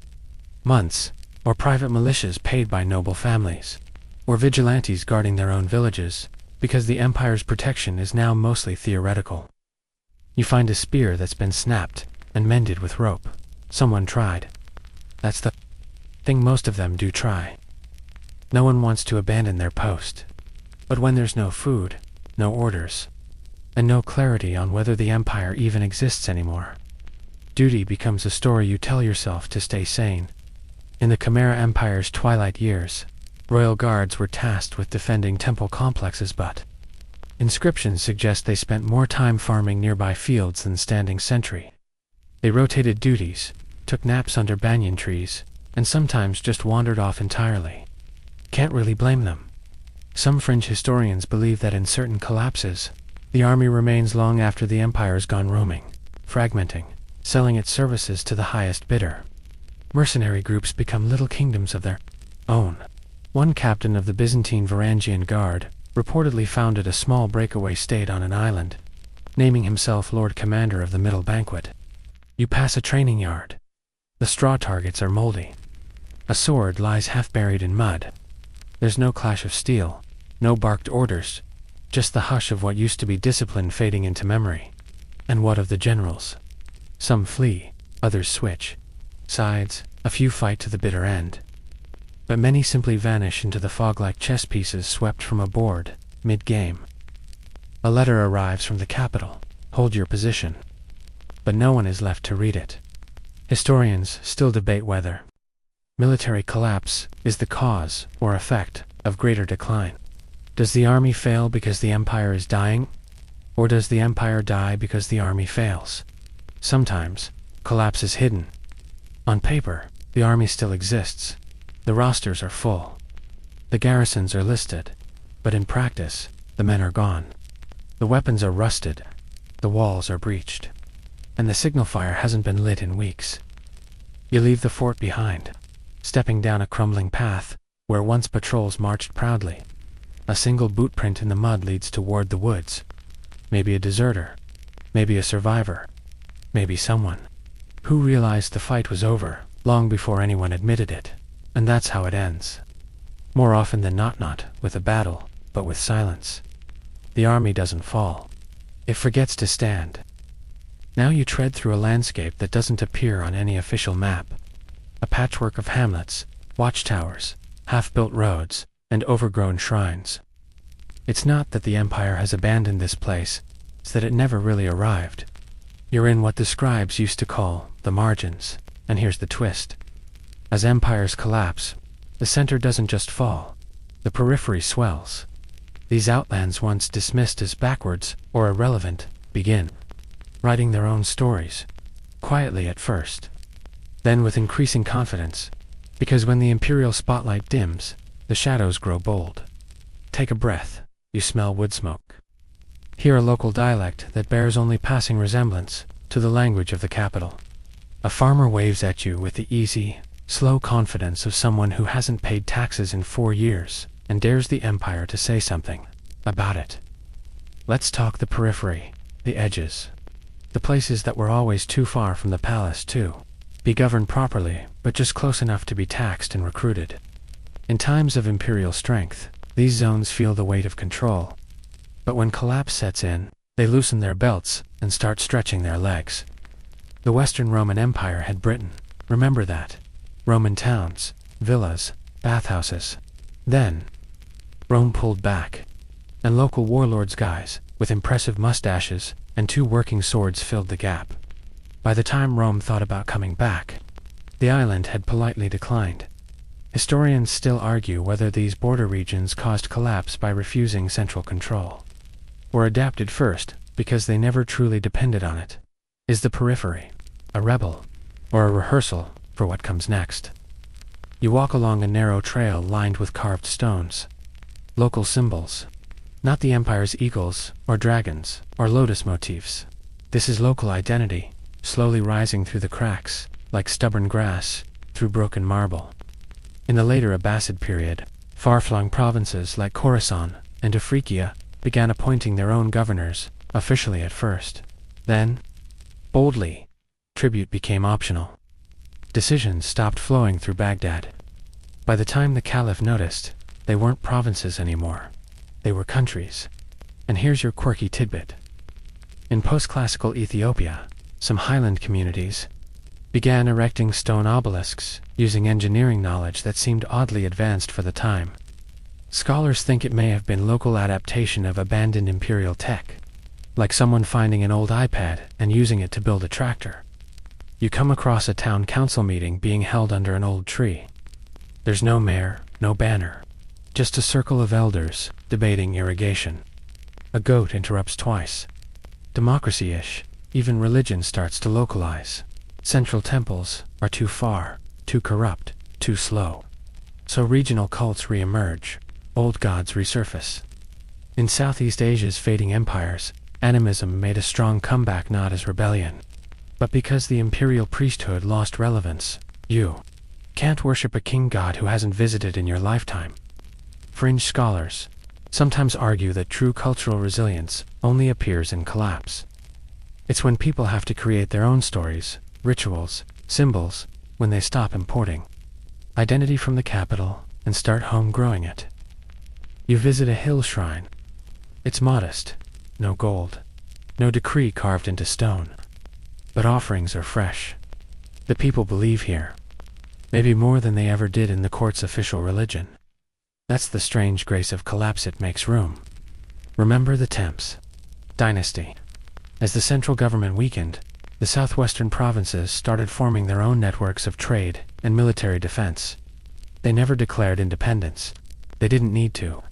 months, or private militias paid by noble families, or vigilantes guarding their own villages, because the empire's protection is now mostly theoretical. You find a spear that's been snapped, and mended with rope. Someone tried. That's the thing most of them do try. No one wants to abandon their post. But when there's no food, no orders, and no clarity on whether the empire even exists anymore, duty becomes a story you tell yourself to stay sane. In the Chimera Empire's twilight years, royal guards were tasked with defending temple complexes, but inscriptions suggest they spent more time farming nearby fields than standing sentry. They rotated duties, took naps under banyan trees, and sometimes just wandered off entirely. Can't really blame them. Some fringe historians believe that in certain collapses, the army remains long after the empire's gone roaming, fragmenting, selling its services to the highest bidder. Mercenary groups become little kingdoms of their own. One captain of the Byzantine Varangian Guard reportedly founded a small breakaway state on an island, naming himself Lord Commander of the Middle Banquet. You pass a training yard. The straw targets are moldy. A sword lies half buried in mud. There's no clash of steel, no barked orders, just the hush of what used to be discipline fading into memory. And what of the generals? Some flee, others switch sides, a few fight to the bitter end. But many simply vanish into the fog like chess pieces swept from a board, mid-game. A letter arrives from the capital. Hold your position. But no one is left to read it. Historians still debate whether military collapse is the cause or effect of greater decline. Does the army fail because the empire is dying? Or does the empire die because the army fails? Sometimes, collapse is hidden. On paper, the army still exists. The rosters are full. The garrisons are listed. But in practice, the men are gone. The weapons are rusted. The walls are breached. And the signal fire hasn't been lit in weeks. You leave the fort behind, stepping down a crumbling path where once patrols marched proudly. A single boot print in the mud leads toward the woods. Maybe a deserter. Maybe a survivor. Maybe someone who realized the fight was over long before anyone admitted it. And that's how it ends. More often than not with a battle, but with silence. The army doesn't fall. It forgets to stand. Now you tread through a landscape that doesn't appear on any official map. A patchwork of hamlets, watchtowers, half-built roads, and overgrown shrines. It's not that the empire has abandoned this place, it's that it never really arrived. You're in what the scribes used to call the margins, and here's the twist. As empires collapse, the center doesn't just fall, the periphery swells. These outlands once dismissed as backwards or irrelevant begin writing their own stories, quietly at first, then with increasing confidence, because when the imperial spotlight dims, the shadows grow bold. Take a breath, you smell wood smoke. Hear a local dialect that bears only passing resemblance to the language of the capital. A farmer waves at you with the easy, slow confidence of someone who hasn't paid taxes in 4 years and dares the empire to say something about it. Let's talk the periphery, the edges. The places that were always too far from the palace to be governed properly, but just close enough to be taxed and recruited. In times of imperial strength, these zones feel the weight of control. But when collapse sets in, they loosen their belts and start stretching their legs. The Western Roman Empire had Britain. Remember that. Roman towns, villas, bathhouses. Then, Rome pulled back, and local warlords' guys, with impressive mustaches and 2 working swords filled the gap. By the time Rome thought about coming back, the island had politely declined. Historians still argue whether these border regions caused collapse by refusing central control, or adapted first because they never truly depended on it. Is the periphery a rebel, or a rehearsal for what comes next? You walk along a narrow trail lined with carved stones. Local symbols. Not the empire's eagles, or dragons, or lotus motifs. This is local identity, slowly rising through the cracks, like stubborn grass, through broken marble. In the later Abbasid period, far-flung provinces like Khorasan and Afriqiya began appointing their own governors, officially at first. Then, boldly, tribute became optional. Decisions stopped flowing through Baghdad. By the time the Caliph noticed, they weren't provinces anymore. They were countries. And here's your quirky tidbit. In post-classical Ethiopia, some highland communities began erecting stone obelisks, using engineering knowledge that seemed oddly advanced for the time. Scholars think it may have been local adaptation of abandoned imperial tech, like someone finding an old iPad and using it to build a tractor. You come across a town council meeting being held under an old tree. There's no mayor, no banner, just a circle of elders debating irrigation. A goat interrupts twice. Democracy-ish, even religion starts to localize. Central temples are too far, too corrupt, too slow. So regional cults re-emerge, old gods resurface. In Southeast Asia's fading empires, animism made a strong comeback not as rebellion, but because the imperial priesthood lost relevance. You can't worship a king god who hasn't visited in your lifetime. Fringe scholars sometimes argue that true cultural resilience only appears in collapse. It's when people have to create their own stories, rituals, symbols, when they stop importing identity from the capital and start home-growing it. You visit a hill shrine. It's modest, no gold, no decree carved into stone. But offerings are fresh. The people believe here, maybe more than they ever did in the court's official religion. That's the strange grace of collapse. It makes room. Remember the Temps dynasty. As the central government weakened, the southwestern provinces started forming their own networks of trade and military defense. They never declared independence. They didn't need to.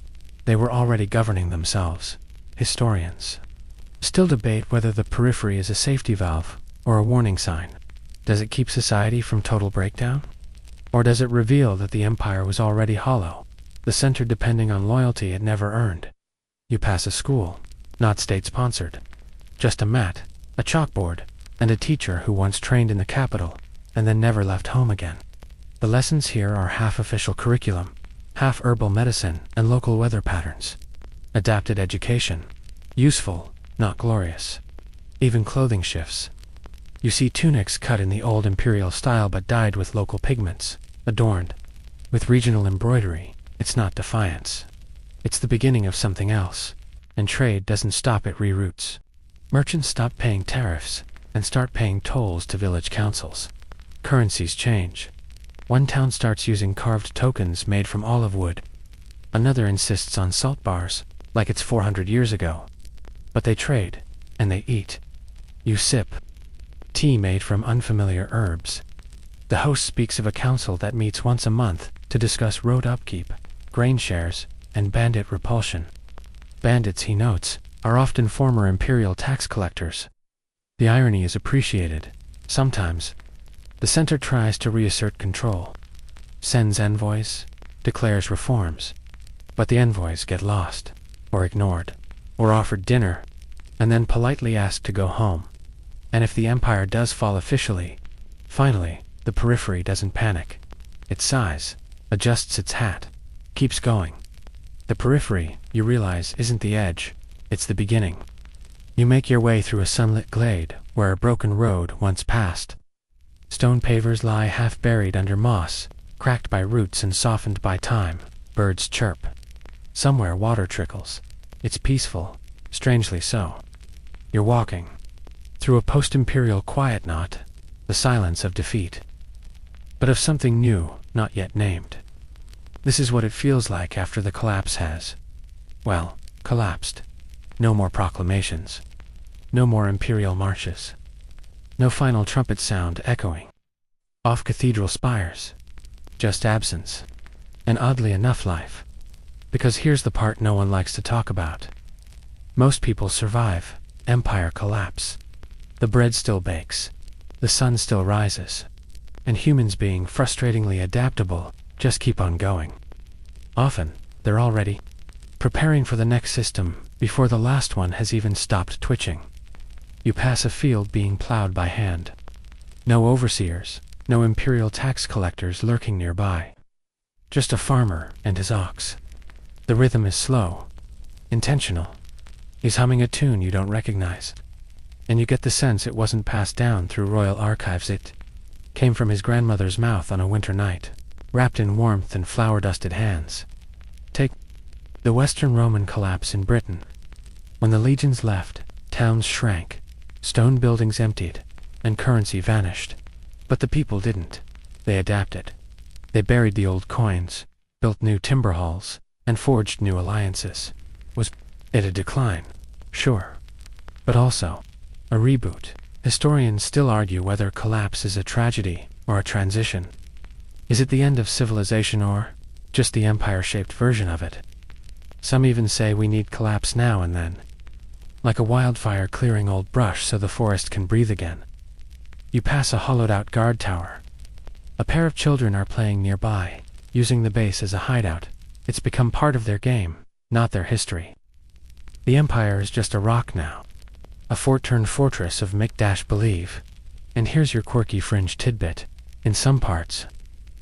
They were already governing themselves. Historians still debate whether the periphery is a safety valve or a warning sign. Does it keep society from total breakdown? Or does it reveal that the empire was already hollow, the center depending on loyalty it never earned? You pass a school, not state-sponsored. Just a mat, a chalkboard, and a teacher who once trained in the capital and then never left home again. The lessons here are half official curriculum, half herbal medicine and local weather patterns. Adapted education. Useful, not glorious. Even clothing shifts. You see tunics cut in the old imperial style but dyed with local pigments, adorned with regional embroidery. It's not defiance. It's the beginning of something else, and trade doesn't stop at reroutes. Merchants stop paying tariffs and start paying tolls to village councils. Currencies change. One town starts using carved tokens made from olive wood. Another insists on salt bars, like it's 400 years ago. But they trade, and they eat. You sip tea made from unfamiliar herbs. The host speaks of a council that meets once a month to discuss road upkeep, grain shares, and bandit repulsion. Bandits, he notes, are often former imperial tax collectors. The irony is appreciated. Sometimes, the center tries to reassert control, sends envoys, declares reforms, but the envoys get lost, or ignored, or offered dinner, and then politely asked to go home. And if the empire does fall officially, finally, the periphery doesn't panic. It sighs, adjusts its hat, keeps going. The periphery, you realize, isn't the edge, it's the beginning. You make your way through a sunlit glade where a broken road once passed. Stone pavers lie half buried under moss, cracked by roots and softened by time. Birds chirp. Somewhere water trickles. It's peaceful, strangely so. You're walking through a post-imperial quiet, not the silence of defeat, but of something new, not yet named. This is what it feels like after the collapse has, well, collapsed. No more proclamations. No more imperial marches. No final trumpet sound echoing off cathedral spires. Just absence. And oddly enough, life. Because here's the part no one likes to talk about. Most people survive. Empire collapse. The bread still bakes. The sun still rises. And humans, being frustratingly adaptable, just keep on going. Often, they're already preparing for the next system before the last one has even stopped twitching. You pass a field being plowed by hand. No overseers, no imperial tax collectors lurking nearby. Just a farmer and his ox. The rhythm is slow, intentional. He's humming a tune you don't recognize. And you get the sense it wasn't passed down through royal archives. It came from his grandmother's mouth on a winter night, wrapped in warmth and flour-dusted hands. Take the Western Roman collapse in Britain. When the legions left, towns shrank, stone buildings emptied, and currency vanished. But the people didn't. They adapted. They buried the old coins, built new timber halls, and forged new alliances. Was it a decline? Sure. But also a reboot. Historians still argue whether collapse is a tragedy or a transition. Is it the end of civilization or just the empire-shaped version of it? Some even say we need collapse now and then, like a wildfire clearing old brush so the forest can breathe again. You pass a hollowed-out guard tower. A pair of children are playing nearby, using the base as a hideout. It's become part of their game, not their history. The empire is just a rock now. A fort-turned fortress of make-believe. And here's your quirky fringe tidbit. In some parts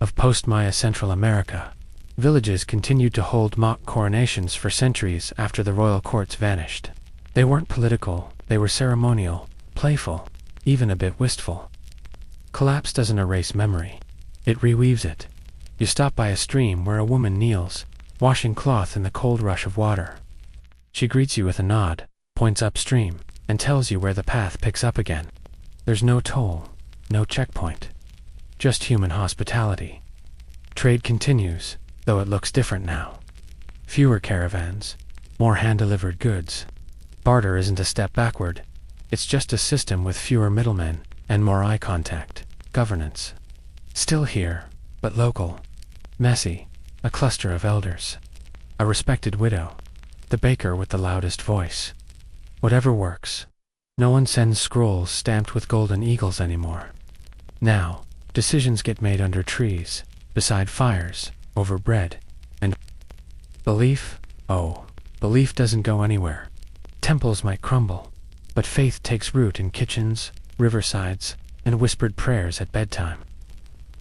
of post-Maya Central America, villages continued to hold mock coronations for centuries after the royal courts vanished. They weren't political, they were ceremonial, playful, even a bit wistful. Collapse doesn't erase memory. It reweaves it. You stop by a stream where a woman kneels, washing cloth in the cold rush of water. She greets you with a nod, points upstream, and tells you where the path picks up again. There's no toll, no checkpoint. Just human hospitality. Trade continues, though it looks different now. Fewer caravans, more hand-delivered goods. Barter isn't a step backward. It's just a system with fewer middlemen and more eye contact. Governance. Still here, but local. Messy. A cluster of elders. A respected widow. The baker with the loudest voice. Whatever works. No one sends scrolls stamped with golden eagles anymore. Now, decisions get made under trees, beside fires, over bread, and belief? Oh, belief doesn't go anywhere. Temples might crumble, but faith takes root in kitchens, riversides, and whispered prayers at bedtime.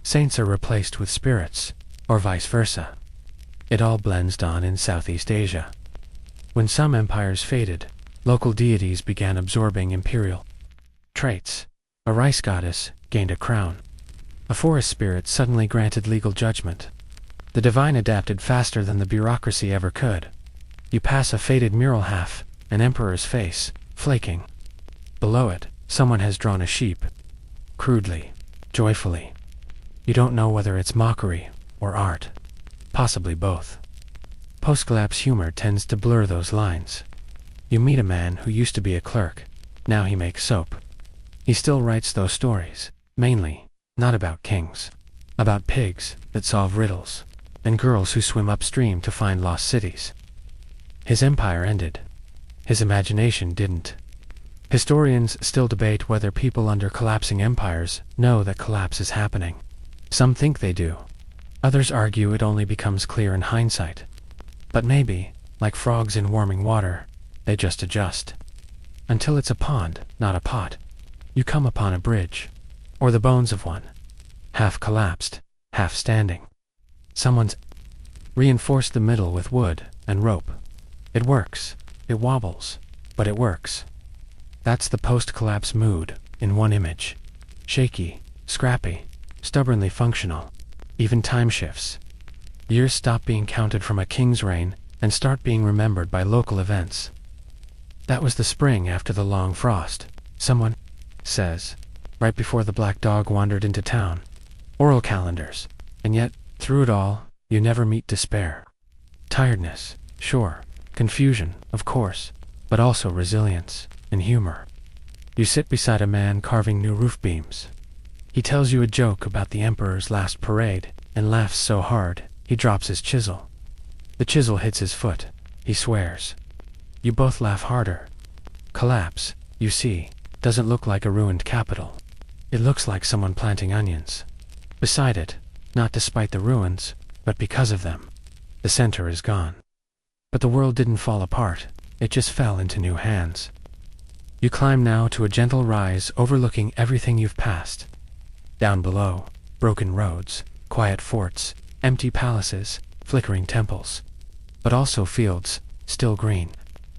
Saints are replaced with spirits, or vice versa. It all blends on in Southeast Asia. When some empires faded, local deities began absorbing imperial traits. A rice goddess gained a crown. A forest spirit suddenly granted legal judgment. The divine adapted faster than the bureaucracy ever could. You pass a faded mural half, an emperor's face, flaking. Below it, someone has drawn a sheep. Crudely, joyfully. You don't know whether it's mockery or art. Possibly both. Post-collapse humor tends to blur those lines. You meet a man who used to be a clerk. Now he makes soap. He still writes those stories, mainly, not about kings. About pigs that solve riddles, and girls who swim upstream to find lost cities. His empire ended. His imagination didn't. Historians still debate whether people under collapsing empires know that collapse is happening. Some think they do. Others argue it only becomes clear in hindsight. But maybe, like frogs in warming water, they just adjust. Until it's a pond, not a pot. You come upon a bridge, or the bones of one. Half collapsed, half standing. Someone's reinforced the middle with wood and rope. It works. It wobbles, but it works. That's the post-collapse mood, in one image. Shaky, scrappy, stubbornly functional. Even time shifts. Years stop being counted from a king's reign and start being remembered by local events. That was the spring after the long frost, someone says, right before the black dog wandered into town. Oral calendars. And yet, through it all, you never meet despair. Tiredness, sure. Confusion, of course, but also resilience and humor. You sit beside a man carving new roof beams. He tells you a joke about the emperor's last parade and laughs so hard, he drops his chisel. The chisel hits his foot. He swears. You both laugh harder. Collapse, you see, doesn't look like a ruined capital. It looks like someone planting onions. Beside it, not despite the ruins, but because of them, the center is gone. But the world didn't fall apart, it just fell into new hands. You climb now to a gentle rise overlooking everything you've passed. Down below, broken roads, quiet forts, empty palaces, flickering temples. But also fields, still green.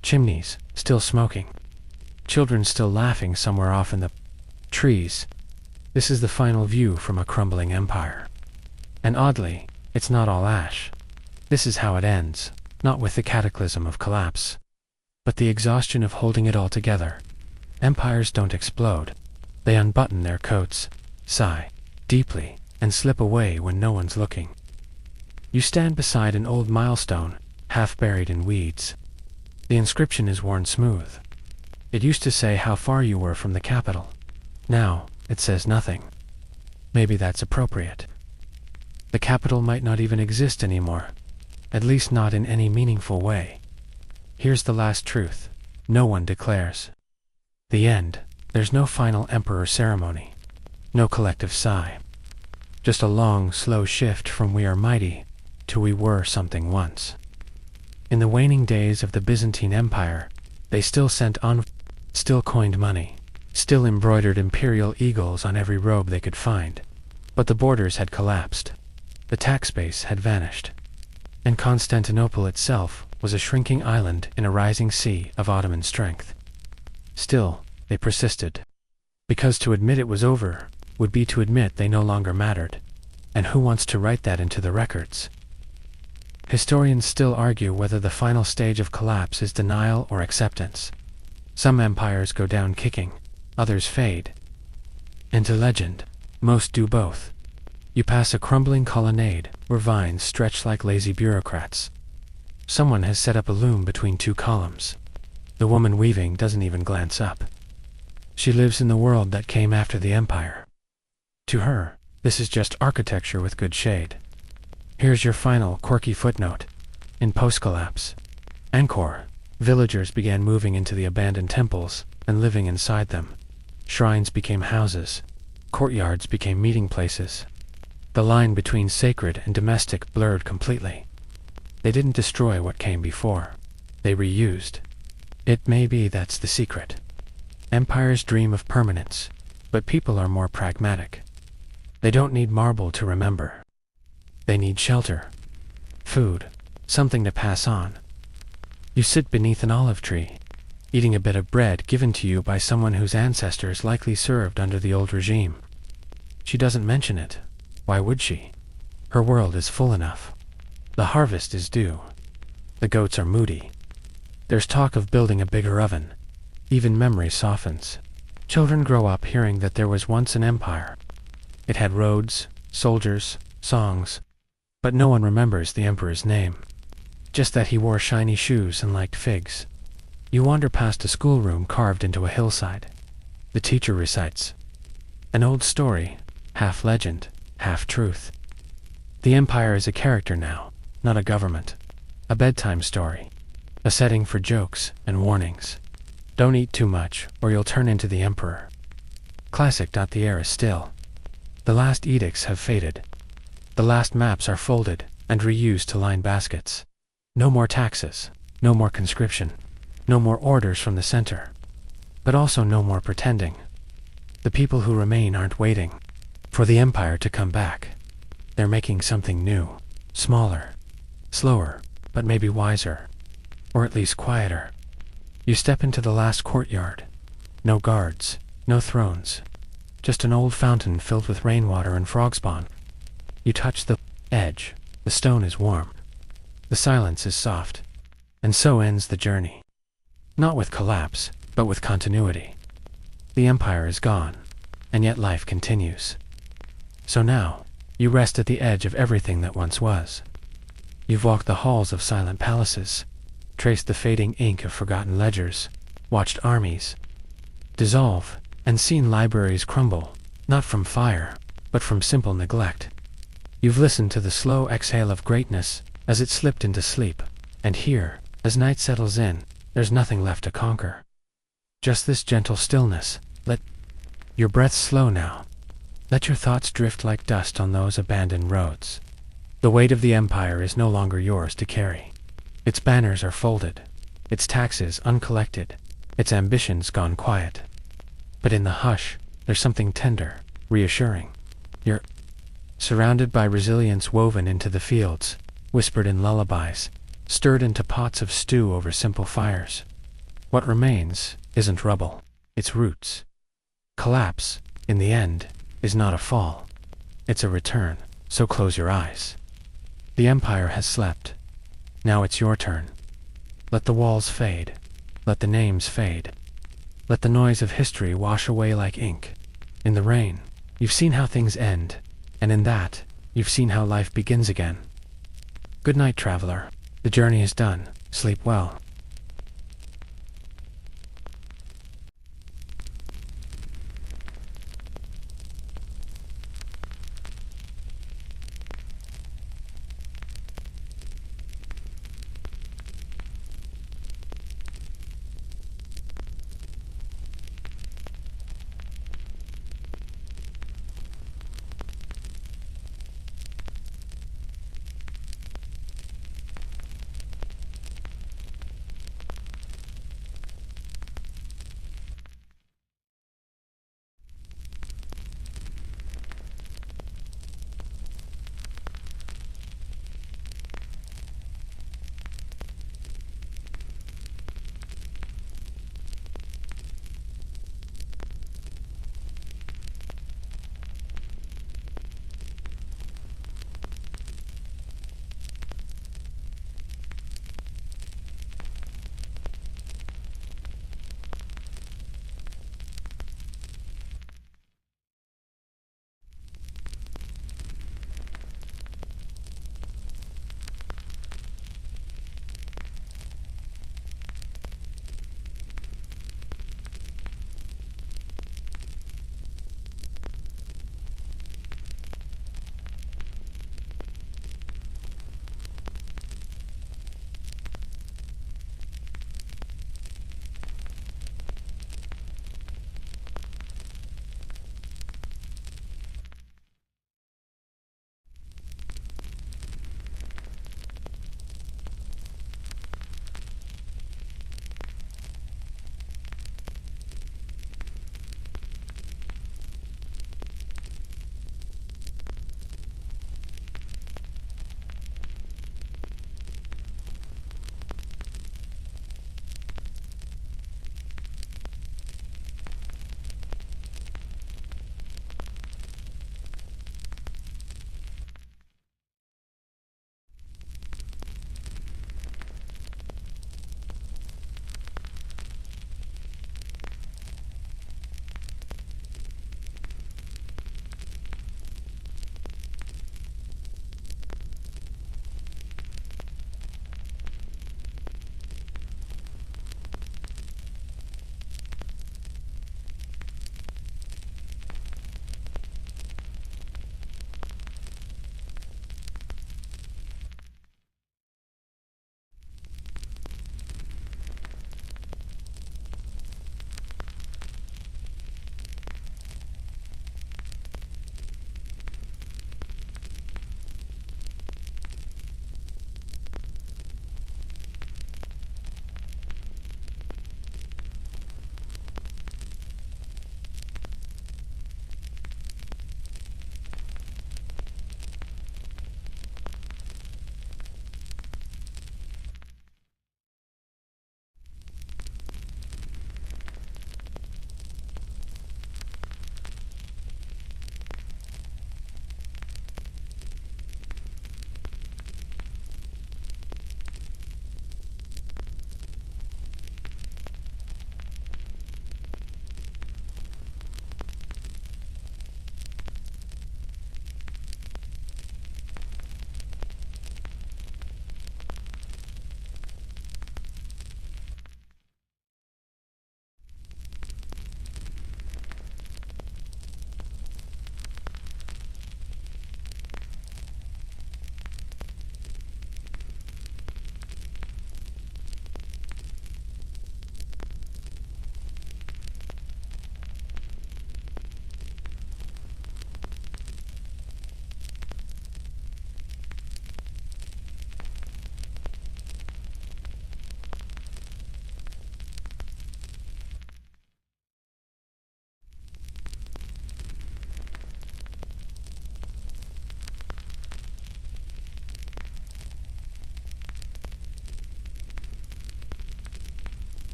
Chimneys, still smoking. Children still laughing somewhere off in the trees. This is the final view from a crumbling empire. And oddly, it's not all ash. This is how it ends. Not with the cataclysm of collapse, but the exhaustion of holding it all together. Empires don't explode. They unbutton their coats, sigh deeply, and slip away when no one's looking. You stand beside an old milestone, half buried in weeds. The inscription is worn smooth. It used to say how far you were from the capital. Now, it says nothing. Maybe that's appropriate. The capital might not even exist anymore, at least not in any meaningful way. Here's the last truth. No one declares the end. There's no final emperor ceremony. No collective sigh. Just a long, slow shift from we are mighty to we were something once. In the waning days of the Byzantine Empire, they still still coined money, still embroidered imperial eagles on every robe they could find. But the borders had collapsed. The tax base had vanished. And Constantinople itself was a shrinking island in a rising sea of Ottoman strength. Still, they persisted. Because to admit it was over would be to admit they no longer mattered. And who wants to write that into the records? Historians still argue whether the final stage of collapse is denial or acceptance. Some empires go down kicking, others fade into legend. Most do both. You pass a crumbling colonnade where vines stretch like lazy bureaucrats. Someone has set up a loom between two columns. The woman weaving doesn't even glance up. She lives in the world that came after the empire. To her, this is just architecture with good shade. Here's your final, quirky footnote. In post-collapse Angkor, villagers began moving into the abandoned temples and living inside them. Shrines became houses. Courtyards became meeting places. The line between sacred and domestic blurred completely. They didn't destroy what came before. They reused. It may be that's the secret. Empires dream of permanence, but people are more pragmatic. They don't need marble to remember. They need shelter, food, something to pass on. You sit beneath an olive tree, eating a bit of bread given to you by someone whose ancestors likely served under the old regime. She doesn't mention it. Why would she? Her world is full enough. The harvest is due. The goats are moody. There's talk of building a bigger oven. Even memory softens. Children grow up hearing that there was once an empire. It had roads, soldiers, songs, but no one remembers the emperor's name. Just that he wore shiny shoes and liked figs. You wander past a schoolroom carved into a hillside. The teacher recites an old story, half legend, half truth. The empire is a character now, not a government. A bedtime story. A setting for jokes and warnings. Don't eat too much, or you'll turn into the emperor. Classic. The air is still. The last edicts have faded. The last maps are folded and reused to line baskets. No more taxes, no more conscription, no more orders from the center. But also no more pretending. The people who remain aren't waiting for the empire to come back. They're making something new, smaller, slower, but maybe wiser, or at least quieter. You step into the last courtyard. No guards, no thrones. Just an old fountain filled with rainwater and frog spawn. You touch the edge. The stone is warm. The silence is soft. And so ends the journey. Not with collapse, but with continuity. The empire is gone, and yet life continues. So now, you rest at the edge of everything that once was. You've walked the halls of silent palaces, traced the fading ink of forgotten ledgers, watched armies dissolve, and seen libraries crumble, not from fire, but from simple neglect. You've listened to the slow exhale of greatness as it slipped into sleep, and here, as night settles in, there's nothing left to conquer. Just this gentle stillness. Let your breath slow now. Let your thoughts drift like dust on those abandoned roads. The weight of the empire is no longer yours to carry. Its banners are folded, its taxes uncollected, its ambitions gone quiet. But in the hush, there's something tender, reassuring. You're surrounded by resilience woven into the fields, whispered in lullabies, stirred into pots of stew over simple fires. What remains isn't rubble, it's roots. Collapse, in the end, is not a fall. It's a return, so close your eyes. The empire has slept. Now it's your turn. Let the walls fade. Let the names fade. Let the noise of history wash away like ink. In the rain, you've seen how things end, and in that, you've seen how life begins again. Good night, traveler. The journey is done. Sleep well.